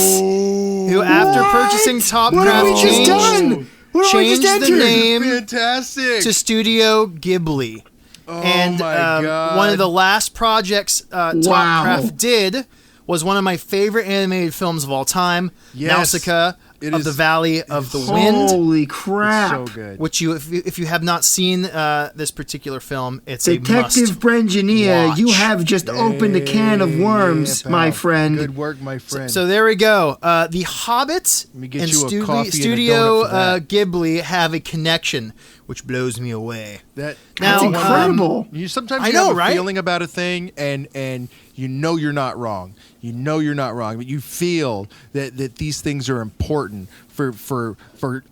Who, after purchasing Topcraft, changed the name to Studio Ghibli. My God. One of the last projects Topcraft did was one of my favorite animated films of all time, Nausicaa of the Valley of the Wind. Holy crap. It's so good. Which if you have not seen this particular film, it's Detective Branginia, you have just opened a can of worms, my friend. Good work, my friend. So there we go. The Hobbit and Studio Ghibli have a connection, which blows me away. That's incredible. Sometimes you have a feeling about a thing, and you know you're not wrong. You know you're not wrong, but you feel that these things are important for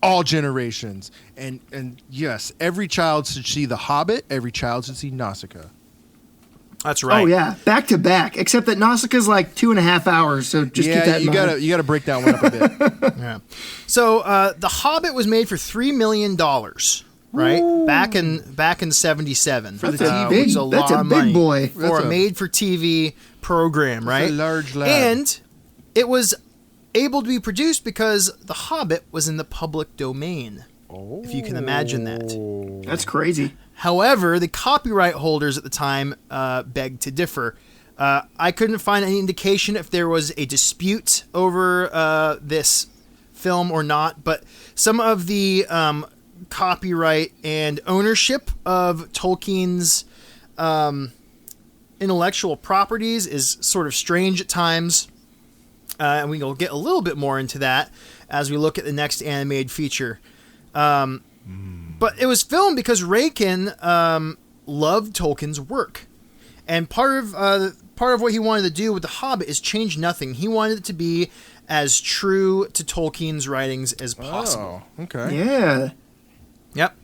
all generations. And yes, every child should see The Hobbit. Every child should see Nausicaa. That's right. Oh yeah, back to back. Except that Nausicaa's like 2.5 hours, so just keep that in mind. You gotta break that one up a bit. Yeah. So The Hobbit was made for $3 million. Right, Ooh. back in '77 for the TV. That's a big boy for a made-for-TV program, right? That's a large lad. And it was able to be produced because The Hobbit was in the public domain. Oh. If you can imagine that. That's crazy. However, the copyright holders at the time begged to differ. I couldn't find any indication if there was a dispute over this film or not, but some of the copyright and ownership of Tolkien's intellectual properties is sort of strange at times, and we will get a little bit more into that as we look at the next animated feature. But it was filmed because Rankin loved Tolkien's work, and part of part of what he wanted to do with The Hobbit is change nothing. He wanted it to be as true to Tolkien's writings as possible. Oh, okay. Yeah. Yep.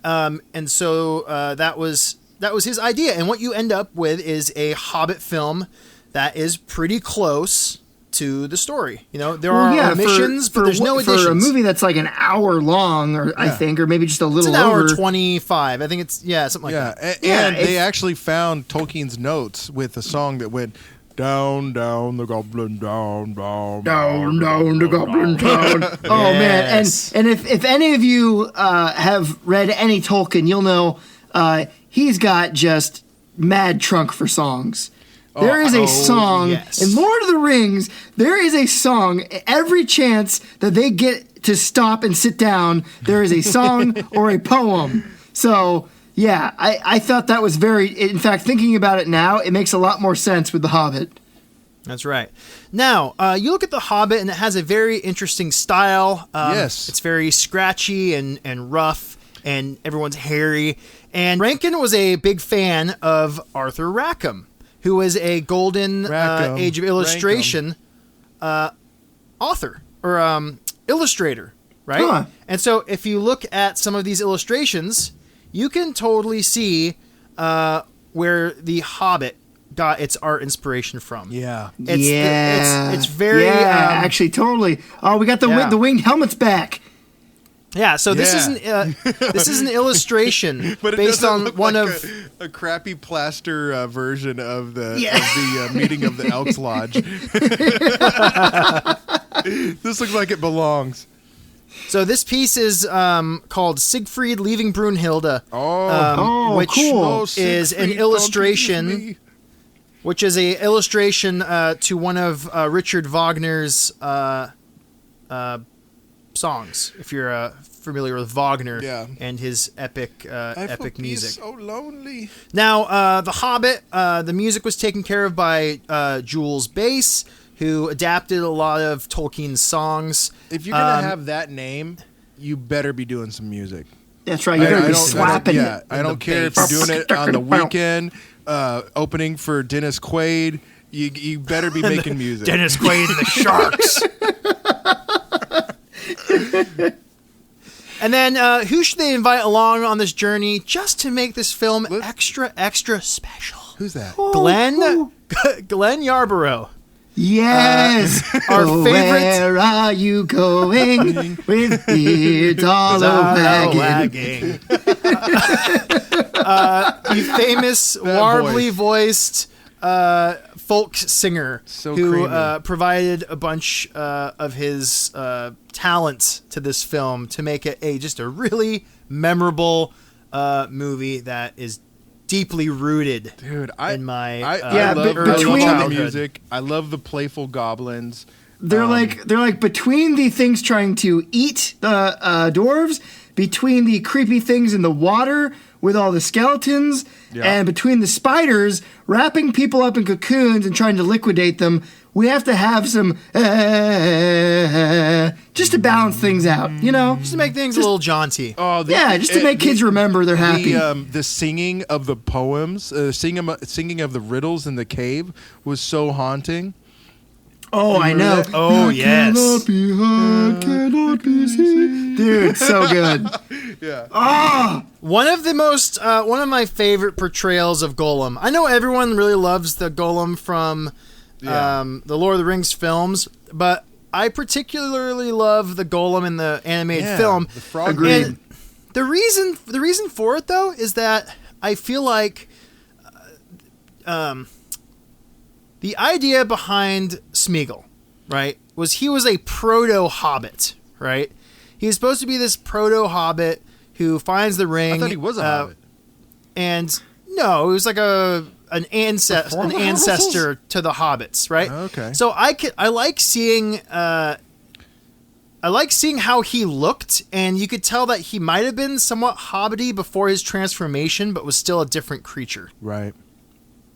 And so that was his idea. And what you end up with is a Hobbit film that is pretty close to the story. You know, there are omissions, but there's no additions. For a movie that's like an hour long, I think, or maybe just a little it's an over. hour 25. I think it's, something like that. And they actually found Tolkien's notes with a song that went, down, down, the goblin, down, down, down, down, the goblin town. Oh, man. And if any of you have read any Tolkien, you'll know he's got just mad trunk for songs. There is a song in Lord of the Rings. There is a song every chance that they get to stop and sit down. There is a song or a poem. So yeah, I thought that was very. In fact, thinking about it now, it makes a lot more sense with The Hobbit. That's right. Now you look at The Hobbit, and it has a very interesting style. Yes, it's very scratchy and rough, and everyone's hairy. And Rankin was a big fan of Arthur Rackham, who was a golden age of illustration author or illustrator, right? Huh. And so if you look at some of these illustrations, you can totally see where The Hobbit got its art inspiration from. Yeah. It's very... actually, totally. Oh, we got the winged helmets back. Yeah, so this is an illustration but it based on look one like of a crappy plaster version of the meeting of the Elks Lodge. This looks like it belongs. So this piece is called Siegfried Leaving Brunhilde, which cool. is an illustration, which is a illustration to one of Richard Wagner's songs. If you're familiar with Wagner and his epic music. So lonely. Now, The Hobbit, the music was taken care of by Jules Bass, who adapted a lot of Tolkien's songs. If you're gonna have that name, you better be doing some music. That's right. You better be slapping it. I don't care if you're doing it on the weekend, opening for Dennis Quaid. You better be making music. Dennis Quaid and the Sharks. And then who should they invite along on this journey just to make this film extra special? Who's that? Glenn Yarborough. Yes. Our favorite. Where are you going with beards all wagging? The famous, warbly voiced folk singer who provided a bunch of his talents to this film to make it just a really memorable movie that is deeply rooted in my I love childhood. the music. I love the playful goblins. They're like between the things trying to eat the dwarves, between the creepy things in the water with all the skeletons, and between the spiders wrapping people up in cocoons and trying to liquidate them. We have to have some just to balance things out, you know? Just to make things a little jaunty. Just to make kids remember they're happy. The singing of the poems, singing of the riddles in the cave was so haunting. Oh, I know. Oh, yes. Cannot be heard, cannot be seen. Dude, so good. Yeah. Oh! One of my favorite portrayals of Gollum. I know everyone really loves the Gollum from the Lord of the Rings films, but I particularly love the Gollum in the animated film. The frog. And the reason for it though is that I feel like the idea behind Smeagol, right, was he was a proto-hobbit, right? He was supposed to be this proto-hobbit who finds the ring. I thought he was a hobbit. And no, it was like an ancestor to the hobbits, right? Okay. So I like seeing how he looked, and you could tell that he might have been somewhat hobbity before his transformation, but was still a different creature. Right.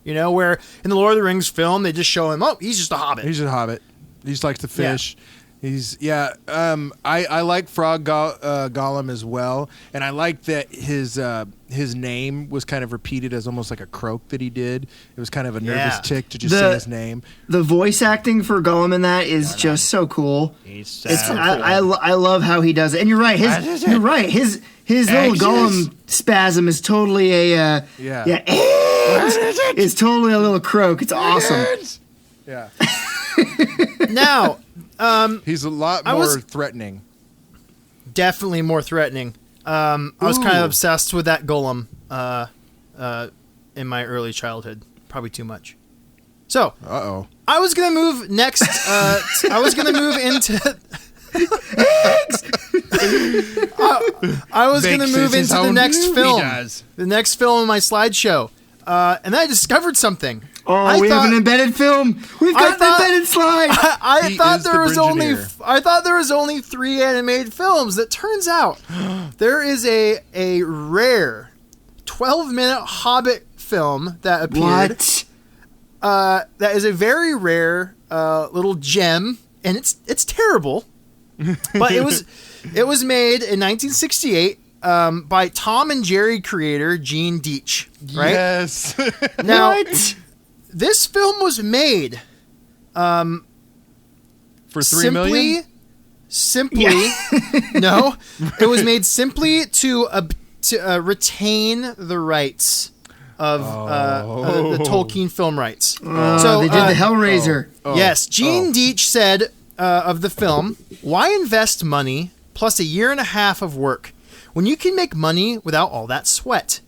You know, where in the Lord of the Rings film, they just show him, oh, he's just a hobbit. He's a hobbit. He just likes to fish. I like Frog Gollum as well, and I like that his name was kind of repeated as almost like a croak that he did. It was kind of a nervous tick to just say his name. The voice acting for Gollum in that is just so cool. I love how he does it, and you're right. His little Gollum spasm is totally a it's totally a little croak. It's awesome. Yeah. Now. He's a lot more threatening. Definitely more threatening. I was kind of obsessed with that golem in my early childhood. Probably too much. So, I was gonna move next. I was gonna move into. I was gonna move into the next film. The next film in my slideshow, and then I discovered something. Oh, we have an embedded film. We've got an embedded slide. I thought there was only 3 animated films. That turns out there is a rare 12-minute Hobbit film that appeared. What? That is a very rare little gem, and it's terrible. But it was made in 1968 by Tom and Jerry creator Gene Deitch. Right? Yes. Now. What? This film was made for $3 million? No, it was made simply to retain the rights of the Tolkien film rights. So they did the Hellraiser. Yes, Gene Deitch said of the film, "Why invest money plus a year and a half of work when you can make money without all that sweat?"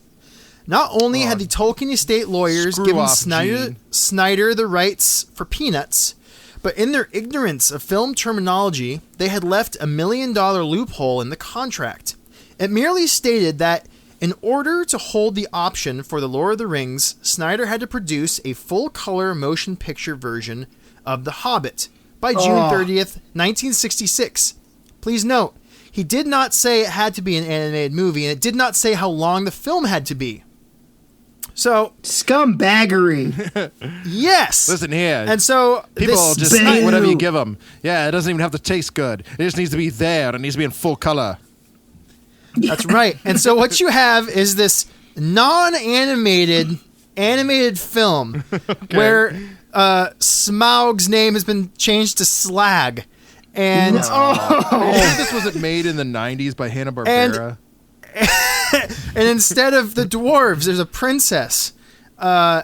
Not only had the Tolkien estate lawyers given Snyder the rights for peanuts, but in their ignorance of film terminology, they had left $1 million loophole in the contract. It merely stated that in order to hold the option for The Lord of the Rings, Snyder had to produce a full-color motion picture version of The Hobbit by June 30th, 1966. Please note, he did not say it had to be an animated movie, and it did not say how long the film had to be. So scumbaggery. Yes. Listen here. And so people just eat whatever you give them. Yeah, it doesn't even have to taste good. It just needs to be there. It needs to be in full color. That's right. And so what you have is this non-animated animated film where Smaug's name has been changed to Slag. And this wasn't made in the 90s by Hanna-Barbera. And instead of the dwarves, there's a princess. They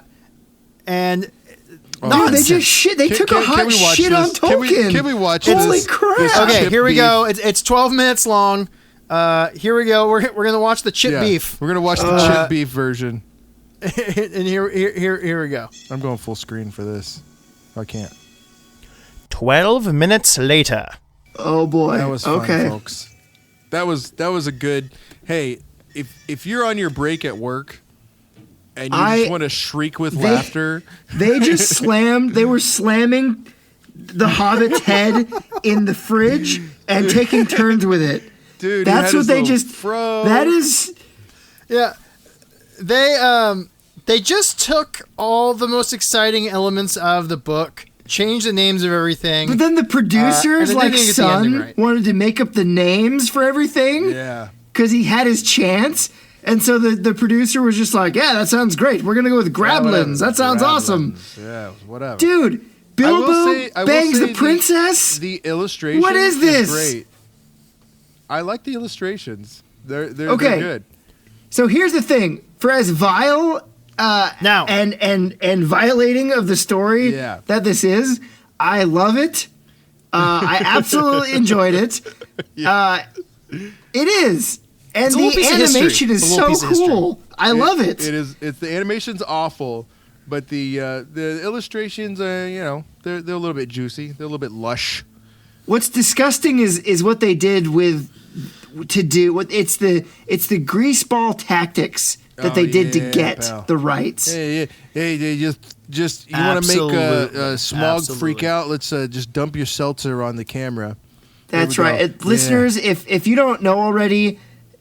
took a hot shit on Tolkien. Can we watch Holy this? crap. Okay, here we go. It's 12 minutes long. Here we go. We're going to watch the chip beef. We're going to watch the chip beef version. And here we go. I'm going full screen for this. I can't. 12 minutes later. Oh boy. That was fun, folks. That was a good. Hey, if you're on your break at work and you just want to shriek with laughter, they were slamming the Hobbit's head in the fridge and taking turns with it. Dude, that's what they just. Fro. That is. Yeah, they just took all the most exciting elements of the book. Changed the names of everything. But then the producers, Son, wanted to make up the names for everything. Yeah. Because he had his chance. And so the producer was just like, yeah, that sounds great. We're going to go with Grablins. That sounds awesome. Yeah, whatever. Dude, Bilbo bangs the princess? The illustration what is this? Great. I like the illustrations. They're good. So here's the thing. For as vile... now and violating of the story that this is, I love it. I absolutely enjoyed it. It is, and the animation is so cool. I love it. It is. It's the animation's awful, but the illustrations, they're a little bit juicy. They're a little bit lush. What's disgusting is what they did it's the greaseball tactics that they did to get the rights. Hey, just you want to make a smog freak out? Let's just dump your seltzer on the camera. That's right. Listeners, if you don't know already,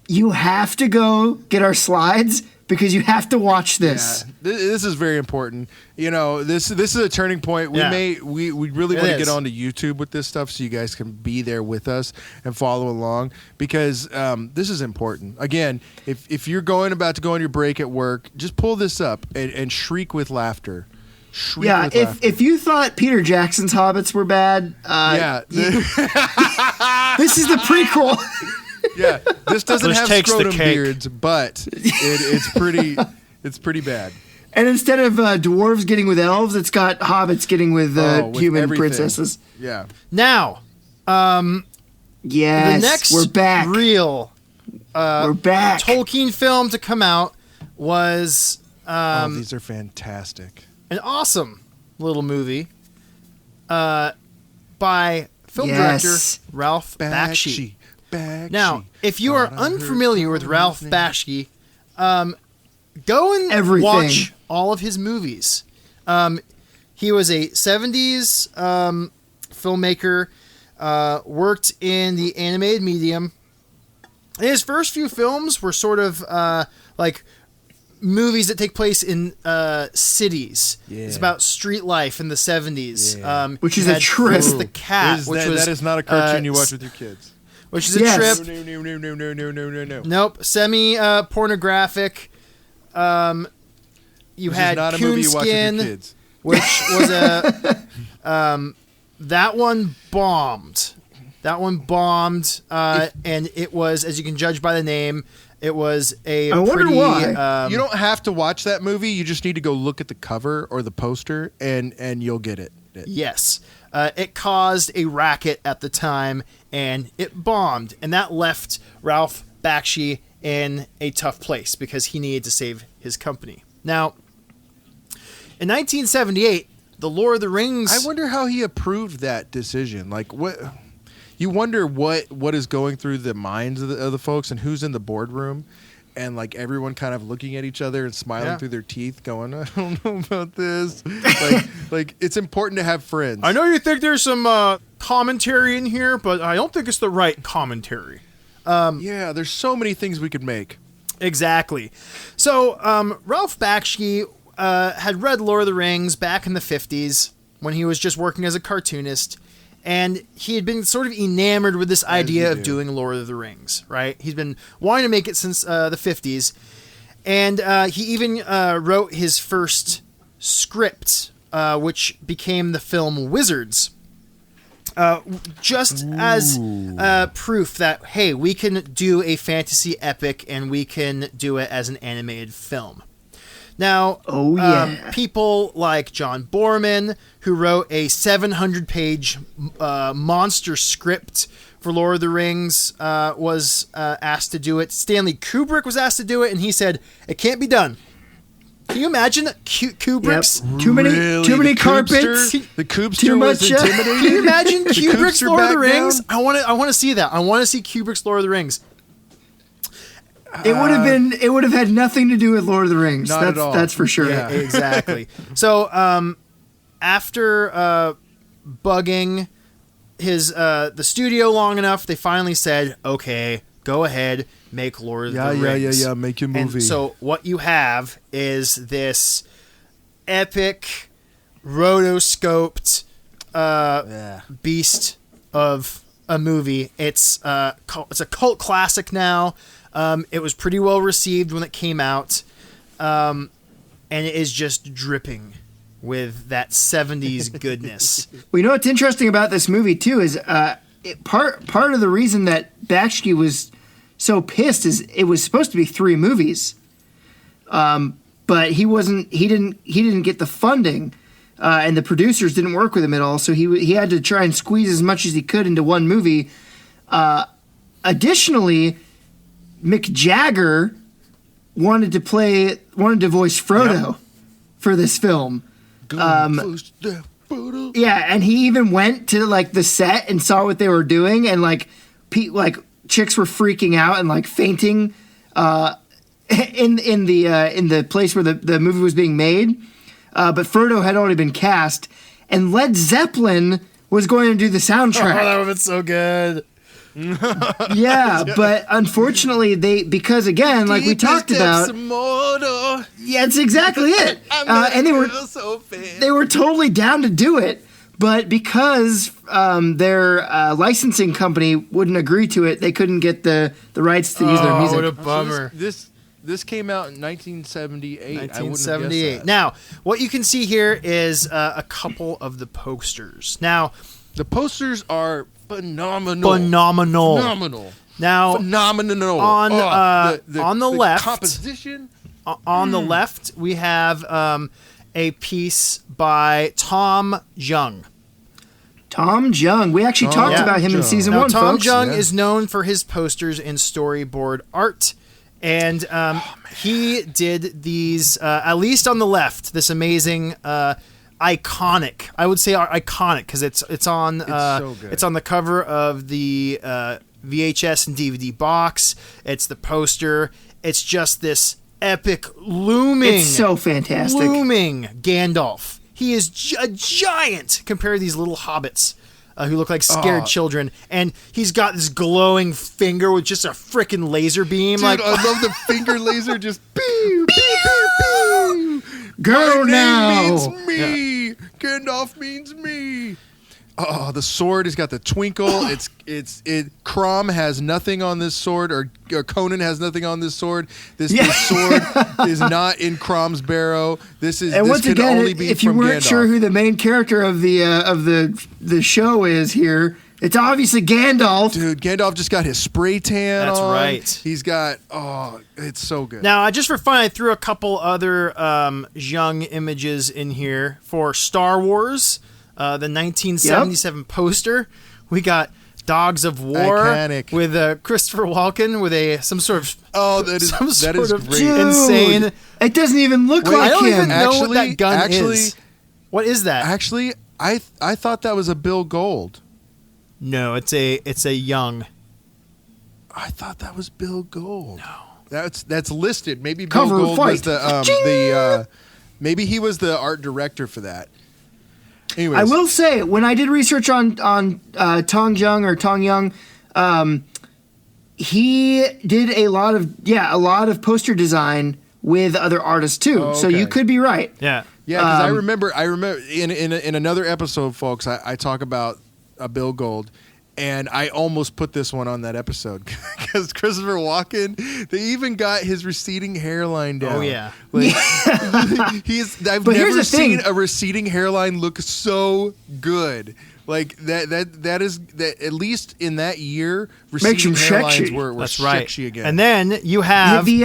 you have to go get our slides because you have to watch this. Yeah, this is very important. You know, this is a turning point. We really want to get onto YouTube with this stuff so you guys can be there with us and follow along, because this is important. Again, if you're about to go on your break at work, just pull this up and shriek with laughter. If you thought Peter Jackson's Hobbits were bad, this is the prequel. Yeah, this doesn't have scrotum beards, but it's pretty bad. And instead of dwarves getting with elves, it's got hobbits getting with human everything. Princesses. Yeah. Now, yes, the next we're back. Real we're back. Tolkien film to come out was these are fantastic. An awesome little movie by film director Ralph Bakshi. Now, if you are unfamiliar with Ralph Bakshi, go and watch all of his movies. He was a 70s filmmaker, worked in the animated medium. His first few films were sort of like movies that take place in cities. Yeah. It's about street life in the 70s. Yeah. Which is a trip. The Cat. That is not a cartoon you watch with your kids. Which is a trip. No. Nope. Semi-pornographic. You had Coonskin, which was that one bombed. And it was, as you can judge by the name, it was a wonder why. You don't have to watch that movie. You just need to go look at the cover or the poster, and you'll get it. Yes. It caused a racket at the time, and it bombed. And that left Ralph Bakshi in a tough place because he needed to save his company. Now, in 1978, The Lord of the Rings... I wonder how he approved that decision. Like, what... You wonder what is going through the minds of the folks and who's in the boardroom, and like everyone kind of looking at each other and smiling through their teeth, going, "I don't know about this." like it's important to have friends. I know you think there's some commentary in here, but I don't think it's the right commentary. Yeah, there's so many things we could make. Exactly. So Ralph Bakshi had read Lord of the Rings back in the 50s when he was just working as a cartoonist. And he had been sort of enamored with this idea of doing Lord of the Rings, right? He's been wanting to make it since the 50s. And he even wrote his first script, which became the film Wizards. Just as proof that, hey, we can do a fantasy epic and we can do it as an animated film. Now, people like John Borman, who wrote a 700-page monster script for Lord of the Rings, was asked to do it. Stanley Kubrick was asked to do it, and he said, it can't be done. Can you imagine Kubrick's... Yep. Too many carpets. The Koopster was intimidating. Can you imagine Kubrick's Lord of the Rings? I want to see that. I want to see Kubrick's Lord of the Rings. It would have had nothing to do with Lord of the Rings. Not at all. That's for sure. Yeah, exactly. So after bugging the studio long enough, they finally said, "Okay, go ahead, make Lord of the Rings." Yeah, make your movie. And so what you have is this epic, rotoscoped beast of a movie. It's a cult classic now. It was pretty well received when it came out, and it is just dripping with that 70s goodness. Well, you know what's interesting about this movie too is part of the reason that Bakshi was so pissed is it was supposed to be 3 movies, but he didn't get the funding, and the producers didn't work with him at all, so he had to try and squeeze as much as he could into one movie. Additionally, Mick Jagger wanted to voice Frodo for this film. Yeah, and he even went to like the set and saw what they were doing, and like chicks were freaking out and like fainting in the place where the movie was being made. But Frodo had already been cast, and Led Zeppelin was going to do the soundtrack. Oh, that would have been so good. Yeah, but unfortunately, because again, like we talked about, yeah, it's exactly it. And they were totally down to do it, but because their licensing company wouldn't agree to it, they couldn't get the rights to use their music. What a bummer! This came out in 1978. 1978. Now, what you can see here is a couple of the posters. Now, the posters are phenomenal. Now, phenomenal. On the left, composition. On the left, we have a piece by Tom Jung. Tom Jung. We actually talked about him in season 1, Tom folks. Jung is known for his posters and storyboard art. And he did these, at least on the left, this amazing, iconic. I would say iconic because it's on so good. It's on the cover of the VHS and DVD box. It's the poster. It's just this epic looming. It's so fantastic. Looming Gandalf. He is a giant compared to these little hobbits. Who look like scared children, and he's got this glowing finger with just a freaking laser beam. Dude, like I love the finger laser, just pew, pew, pew, pew. Go My now. name means me. Gandalf means me. Oh, the sword has got the twinkle. Crom has nothing on this sword, or Conan has nothing on this sword. This sword is not in Crom's barrow. This can only be if you from weren't Gandalf. sure who the main character of the show is here, it's obviously Gandalf. Dude, Gandalf just got his spray tan That's on. right. He's got, it's so good. Now, just for fun, I threw a couple other Jung images in here for Star Wars, the 1977 poster. We got Dogs of War Iconic. with Christopher Walken with some sort of that is of great. Dude, insane. It doesn't even look I like don't him. even know what that gun is. What is that? Actually, I thought that was a Bill Gold. No, it's a Jung. I thought that was Bill Gold. No, that's listed. Maybe Cover Bill Gold fight. was the maybe he was the art director for that. Anyways, I will say, when I did research on Tong Jung, he did a lot of poster design with other artists too. Oh, So okay. you could be right. Yeah. Yeah, because I remember in another episode, folks, I talk about a Bill Gold, and I almost put this one on that episode because Christopher Walken, they even got his receding hairline down. Oh yeah. Like, I've But here's never the thing. seen a receding hairline look so good. Like that is at least in that year, Makes him receding hairlines sexy. were That's right. sexy again. And then you have the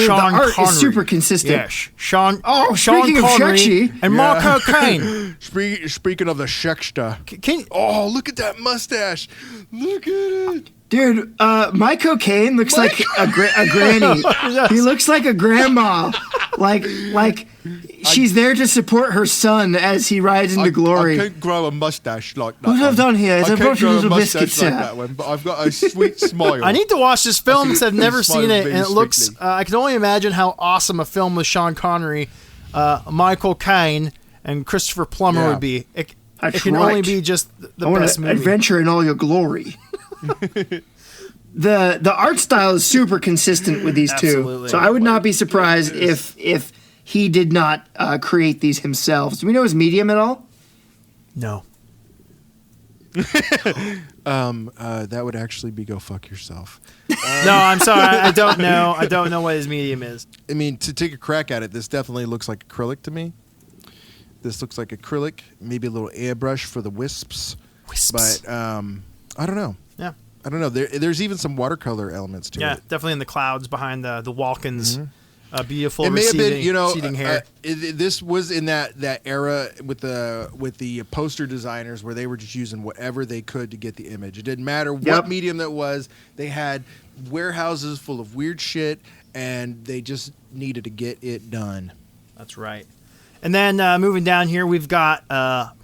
Sean art Connery. is super consistent. Yeah, Sean speaking of Connery sexy. and Marco Kane. Speaking of the Shexta, Can oh, look at that mustache! Look at it. Dude, my cocaine looks like a granny. He looks like a grandma. Like she's there to support her son as he rides into glory. I can't grow a mustache like that. What I've done here is I can't brought you grow a little mustache biscuits like here. that one, but I've got a sweet smile. I need to watch this film because I've never Smile seen it, very and it looks. sweetly. I can only imagine how awesome a film with Sean Connery, Michael Caine, and Christopher Plummer Yeah. would be. It That's can right. only be just the I want best to movie. adventure in all your glory. The art style is super consistent with these two, Absolutely. so I would not be surprised if he did not create these himself. Do we know his medium at all? No. That would actually be go fuck yourself. No, I'm sorry. I don't know. I don't know what his medium is. I mean, to take a crack at it, this definitely looks like acrylic to me. This looks like acrylic, maybe a little airbrush for the wisps. But I don't know. Yeah. I don't know. There's even some watercolor elements to Yeah, it. definitely in the clouds behind the Walkens. Beautiful It may have receding, been, receding hair. this was in that era with the poster designers where they were just using whatever they could to get the image. It didn't matter what medium that was. They had warehouses full of weird shit, and they just needed to get it done. That's right. And then moving down here, we've got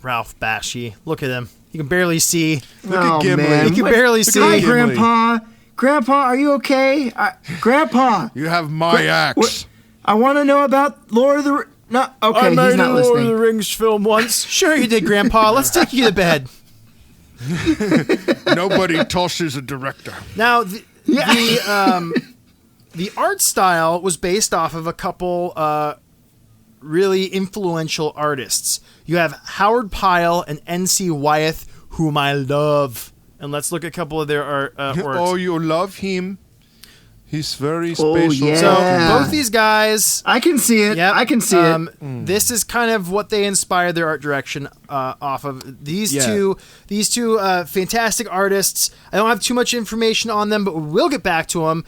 Ralph Bakshi. Look at him. You can barely see. Look at Gimli. Man. You can barely see. Hi, Gimli. Grandpa. Grandpa, are you okay? Grandpa, You have my axe. I want to know about Lord of the... No, okay, I made he's a not Lord of the listening. Rings film once. Sure you did, Grandpa. Let's take you to bed. Nobody tosses a director. Now, the art style was based off of a couple really influential artists. You have Howard Pyle and N.C. Wyeth, whom I love. And let's look at a couple of their works. Oh, you love him. He's very special. Yeah. So both these guys, I can see it. yep, I can see it. This is kind of what they inspired their art direction off of. These two fantastic artists. I don't have too much information on them, but we'll get back to them.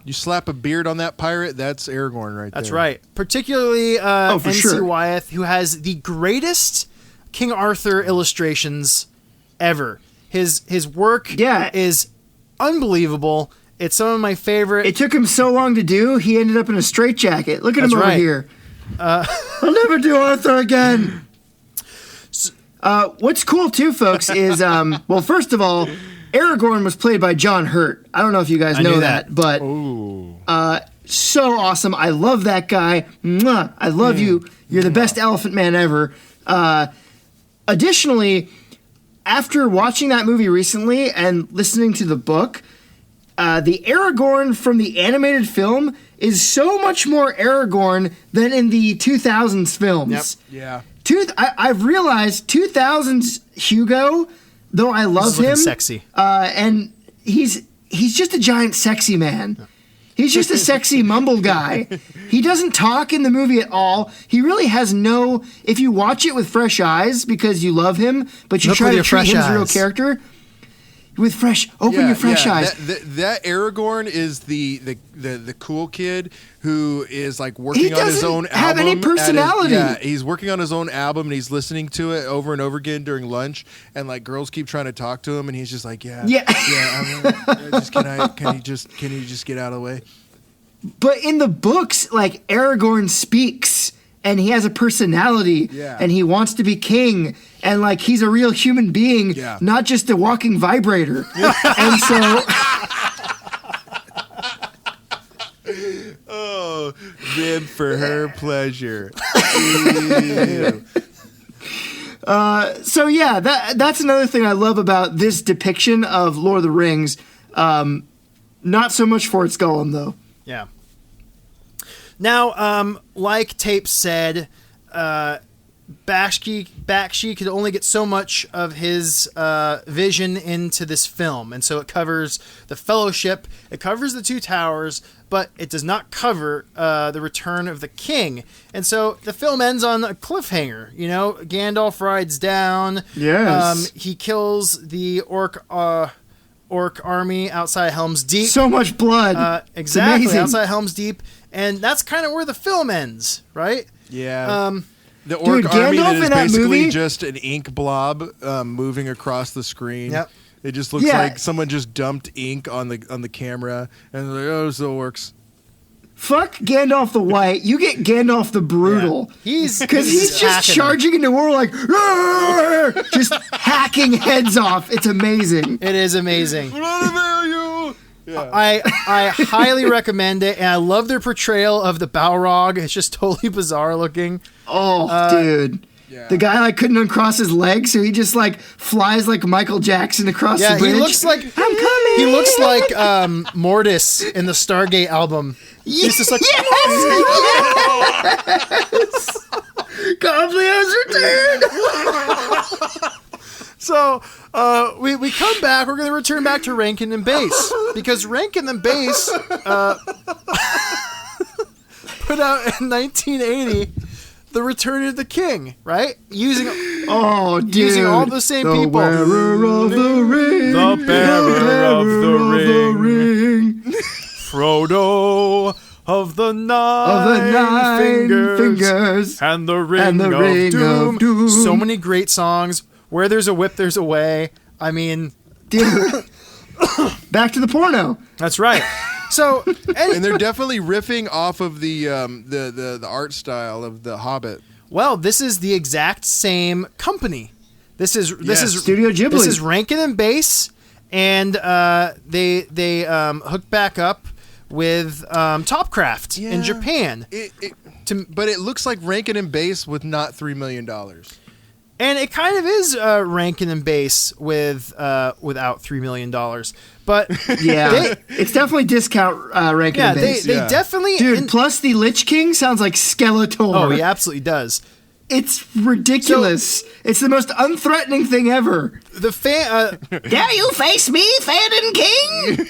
You slap a beard on that pirate, that's Aragorn right there. That's right. Particularly N.C. sure. Wyeth, who has the greatest King Arthur illustrations ever. His work is unbelievable. It's some of my favorite. It took him so long to do, he ended up in a straitjacket. Look at him over here. I'll never do Arthur again. What's cool, too, folks, is, well, first of all, Aragorn was played by John Hurt. I don't know if you guys know that, but so awesome. I love that guy. Mwah. I love you. You're the best elephant man ever. Additionally, after watching that movie recently and listening to the book, the Aragorn from the animated film is so much more Aragorn than in the 2000s films. Yep. Yeah. I've realized 2000s Hugo, though I love him, sexy. And he's just a giant sexy man. He's just a sexy mumble guy. He doesn't talk in the movie at all. He really has no... If you watch it with fresh eyes because you love him, but you try to treat him as a real character... With fresh, open your fresh eyes. That Aragorn is the cool kid who is like working on his own album. He doesn't have any personality. He's working on his own album and he's listening to it over and over again during lunch. And like girls keep trying to talk to him, and he's just like, can you just get out of the way? But in the books, like Aragorn speaks. And he has a personality, and he wants to be king, and like he's a real human being, not just a walking vibrator. And so, then for her pleasure. So yeah, that's another thing I love about this depiction of Lord of the Rings. Not so much for its Gollum though. Yeah. Now, like Tape said, Bakshi could only get so much of his vision into this film, and so it covers the Fellowship, it covers the Two Towers, but it does not cover the Return of the King. And so the film ends on a cliffhanger. You know, Gandalf rides down. Yes. He kills the orc army outside Helm's Deep. So much blood. Exactly, outside Helm's Deep. And that's kind of where the film ends, right? Yeah. The orc army that is basically just an ink blob moving across the screen. Yep. It just looks like someone just dumped ink on the camera, and they're like, oh, it's the orcs. Fuck Gandalf the White. You get Gandalf the Brutal. Yeah. Because he's just charging into war like, just hacking heads off. It's amazing. It is amazing. Yeah. I highly recommend it, and I love their portrayal of the Balrog. It's just totally bizarre looking. Oh, dude. Yeah. The guy like couldn't uncross his legs, so he just like flies like Michael Jackson across the bridge. He looks like I'm coming. He looks like Mortis in the Stargate album. He's just like yes! Goblin has returned. So we come back. We're going to return back to Rankin and Bass because Rankin and Bass put out in 1980 The Return of the King, right? Using all the same people. Bearer of the ring. The bearer of the ring. Frodo of the nine fingers and the ring, of doom. So many great songs. Where there's a whip, there's a way. I mean, dude, back to the porno. That's right. So, and they're definitely riffing off of the art style of The Hobbit. Well, this is the exact same company. This is Studio Ghibli. This is Rankin and Bass, and they hooked back up with Topcraft in Japan. But it looks like Rankin and Bass with not $3 million. And it kind of is Rankin and Bass without $3 million. But yeah, it's definitely discount Rankin and Bass. They definitely... Dude, plus the Lich King sounds like Skeletor. Oh, he absolutely does. It's ridiculous. So, it's the most unthreatening thing ever. The fan... Dare you face me, Theoden King?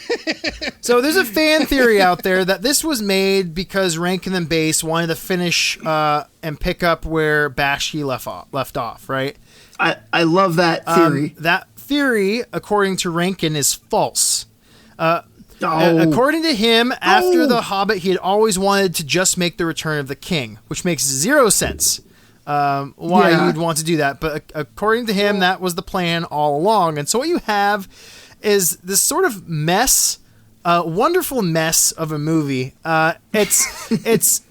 So there's a fan theory out there that this was made because Rankin and Bass wanted to finish and pick up where Bakshi left off, right? I love that theory. That theory, according to Rankin, is false. According to him, after The Hobbit, he had always wanted to just make the Return of the King, which makes zero sense. Why you'd want to do that, but according to him, that was the plan all along. And so what you have is this sort of mess, wonderful mess of a movie. It was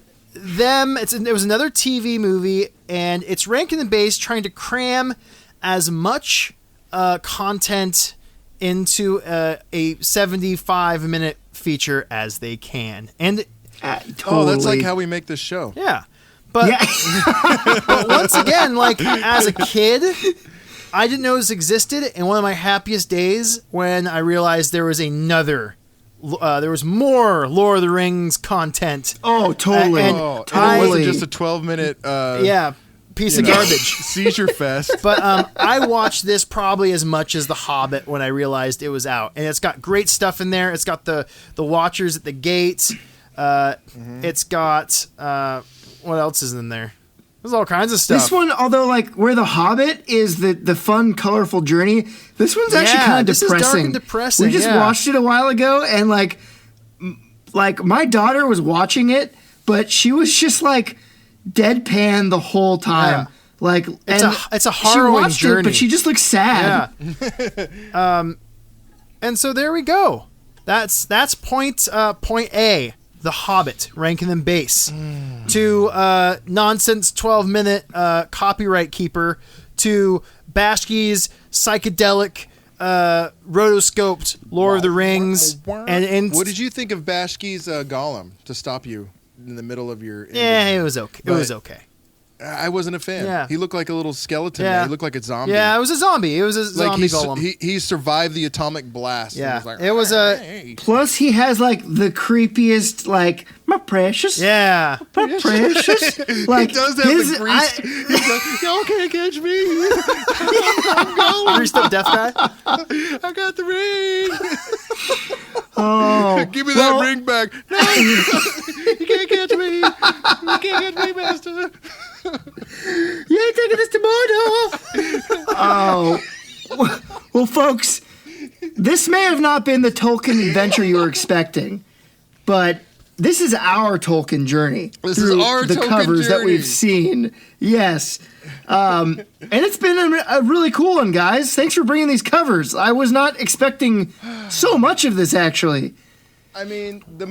another TV movie, and it's Rankin and Bass trying to cram as much content into a 75-minute feature as they can. And totally. Oh, that's like how we make this show. Yeah. But, but once again, like as a kid, I didn't know this existed. And one of my happiest days when I realized there was there was more Lord of the Rings content. Oh, totally. And it wasn't just a 12-minute piece of garbage. Seizure fest. But I watched this probably as much as The Hobbit when I realized it was out. And it's got great stuff in there. It's got the Watchers at the gates. It's got... what else is in there? There's all kinds of stuff. This one, although like where The Hobbit is the fun, colorful journey, this one's actually kind of depressing. Is dark and depressing. We just watched it a while ago, and like my daughter was watching it, but she was just like deadpan the whole time. Yeah. Like it's a harrowing she watched journey, it, but she just looks sad. Yeah. And so there we go. That's point A. The Hobbit, Rankin and Bass, to nonsense 12-minute copyright keeper, to Bashki's psychedelic rotoscoped Lord of the Rings. And what did you think of Bashki's Gollum to stop you in the middle of your... Yeah, it was okay. It was okay. I wasn't a fan. Yeah. He looked like a little skeleton. Yeah. Man. He looked like a zombie. Yeah, it was a zombie. It was a zombie golem. He survived the atomic blast. Yeah, it was a... Plus, he has like the creepiest, like, my precious. Yeah. My precious. Like, he does have the grease. He's like, y'all can't catch me. I'm going. Greased up deaf guy? I got the ring. Oh. Give me that ring back. No. You can't catch me. You can't catch me, master. You ain't taking this to Mordor. Oh. Well, folks, this may have not been the Tolkien adventure you were expecting, but this is our Tolkien journey. This is our the Tolkien covers journey that we've seen. Yes. And it's been a really cool one, guys. Thanks for bringing these covers. I was not expecting so much of this, actually. I mean, the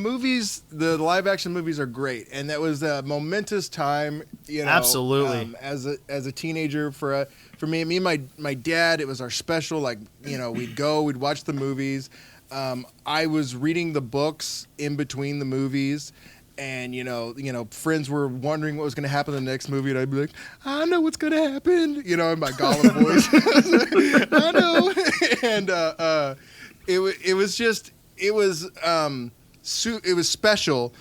live-action movies are great, and that was a momentous time. You know, absolutely. As a teenager, for me and my dad, it was our special. Like, you know, we'd watch the movies. I was reading the books in between the movies, and you know, friends were wondering what was going to happen in the next movie, and I'd be like, I know what's going to happen, you know, in my Gollum voice. I know, and it was special,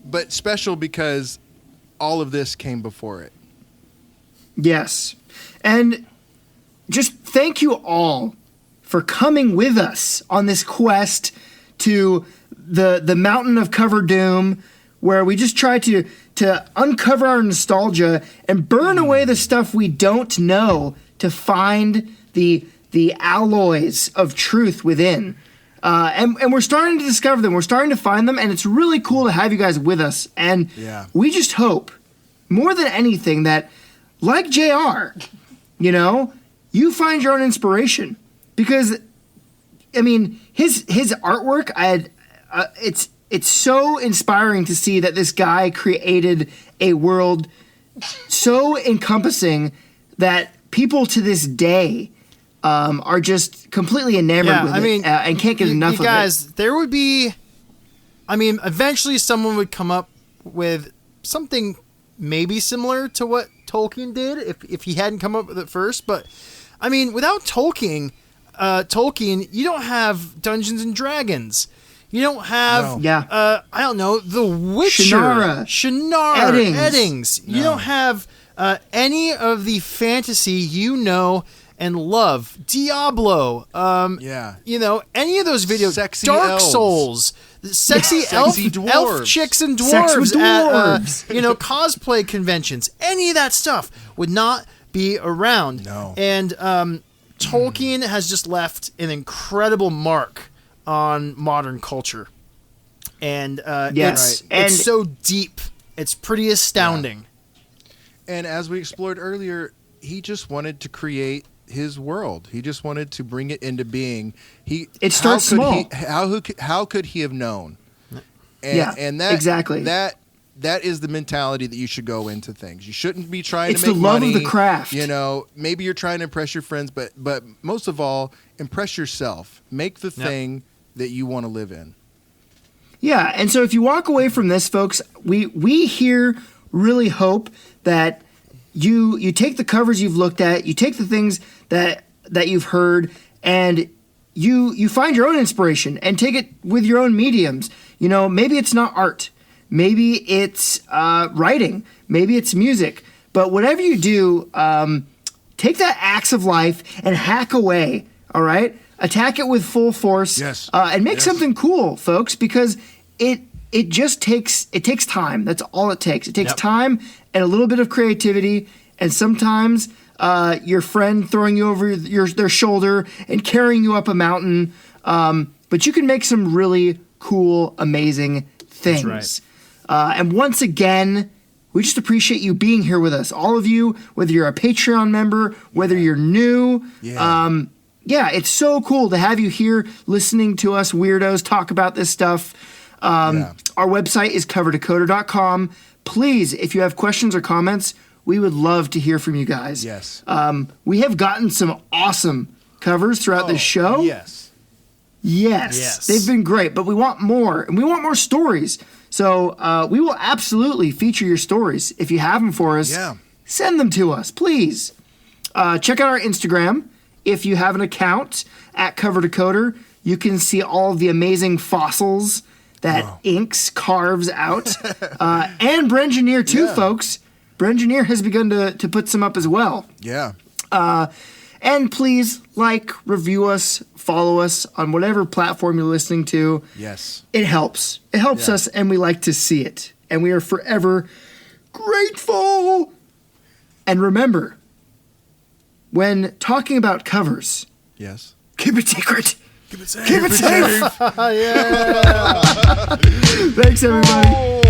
but special because all of this came before it. Yes. And just thank you all for coming with us on this quest to the mountain of cover doom, where we just try to uncover our nostalgia and burn away the stuff we don't know to find the alloys of truth within. And we're starting to discover them. We're starting to find them, and it's really cool to have you guys with us. And we just hope, more than anything, that, like J.R.R., you know, you find your own inspiration. Because, I mean, his artwork, it's so inspiring to see that this guy created a world so encompassing that people to this day are just completely enamored with it and can't get enough of it. Guys, there would be... I mean, eventually someone would come up with something maybe similar to what Tolkien did if he hadn't come up with it first. But I mean, without Tolkien, you don't have Dungeons and Dragons. You don't have, I don't know, The Witcher, Shannara, Eddings. You don't have any of the fantasy you know and love. Diablo, you know, any of those videos. Sexy Dark elves. Souls, sexy elf chicks and Sex with dwarves at, you know, cosplay conventions. Any of that stuff would not be around. No. And Tolkien has just left an incredible mark on modern culture, and it's so deep. It's pretty astounding. And as we explored earlier, he just wanted to create his world. He just wanted to bring it into being. It starts small. How could he have known? And that exactly. That is the mentality that you should go into things. You shouldn't be trying to make the love money. of the craft. You know, maybe you're trying to impress your friends, but most of all, impress yourself. Make the thing that you want to live in. Yeah, and so if you walk away from this, folks, we here really hope that you take the covers you've looked at, you take the things that you've heard, and you find your own inspiration and take it with your own mediums. You know, maybe it's not art, maybe it's writing, maybe it's music, but whatever you do, take that axe of life and hack away. All right. Attack it with full force, and make something cool, folks, because it just takes time. That's all it takes. It takes time and a little bit of creativity, and sometimes your friend throwing you over their shoulder and carrying you up a mountain. But you can make some really cool, amazing things. That's right. And once again, we just appreciate you being here with us, all of you, whether you're a Patreon member, whether you're new. It's so cool to have you here listening to us weirdos talk about this stuff. Our website is coverdecoder.com. Please, if you have questions or comments, we would love to hear from you guys. Yes. We have gotten some awesome covers throughout this show. Yes. They've been great, but we want more, and we want more stories. So we will absolutely feature your stories. If you have them for us, send them to us, please. Check out our Instagram. If you have an account at Cover Decoder, you can see all the amazing fossils that Inks carves out. And Brengineer too, folks. Brengineer has begun to put some up as well. And please review us, follow us on whatever platform you're listening to. It helps. It helps us, and we like to see it. And we are forever grateful. And remember, when talking about covers, keep it secret. Keep it safe. Keep it safe. Yeah. Thanks, everybody.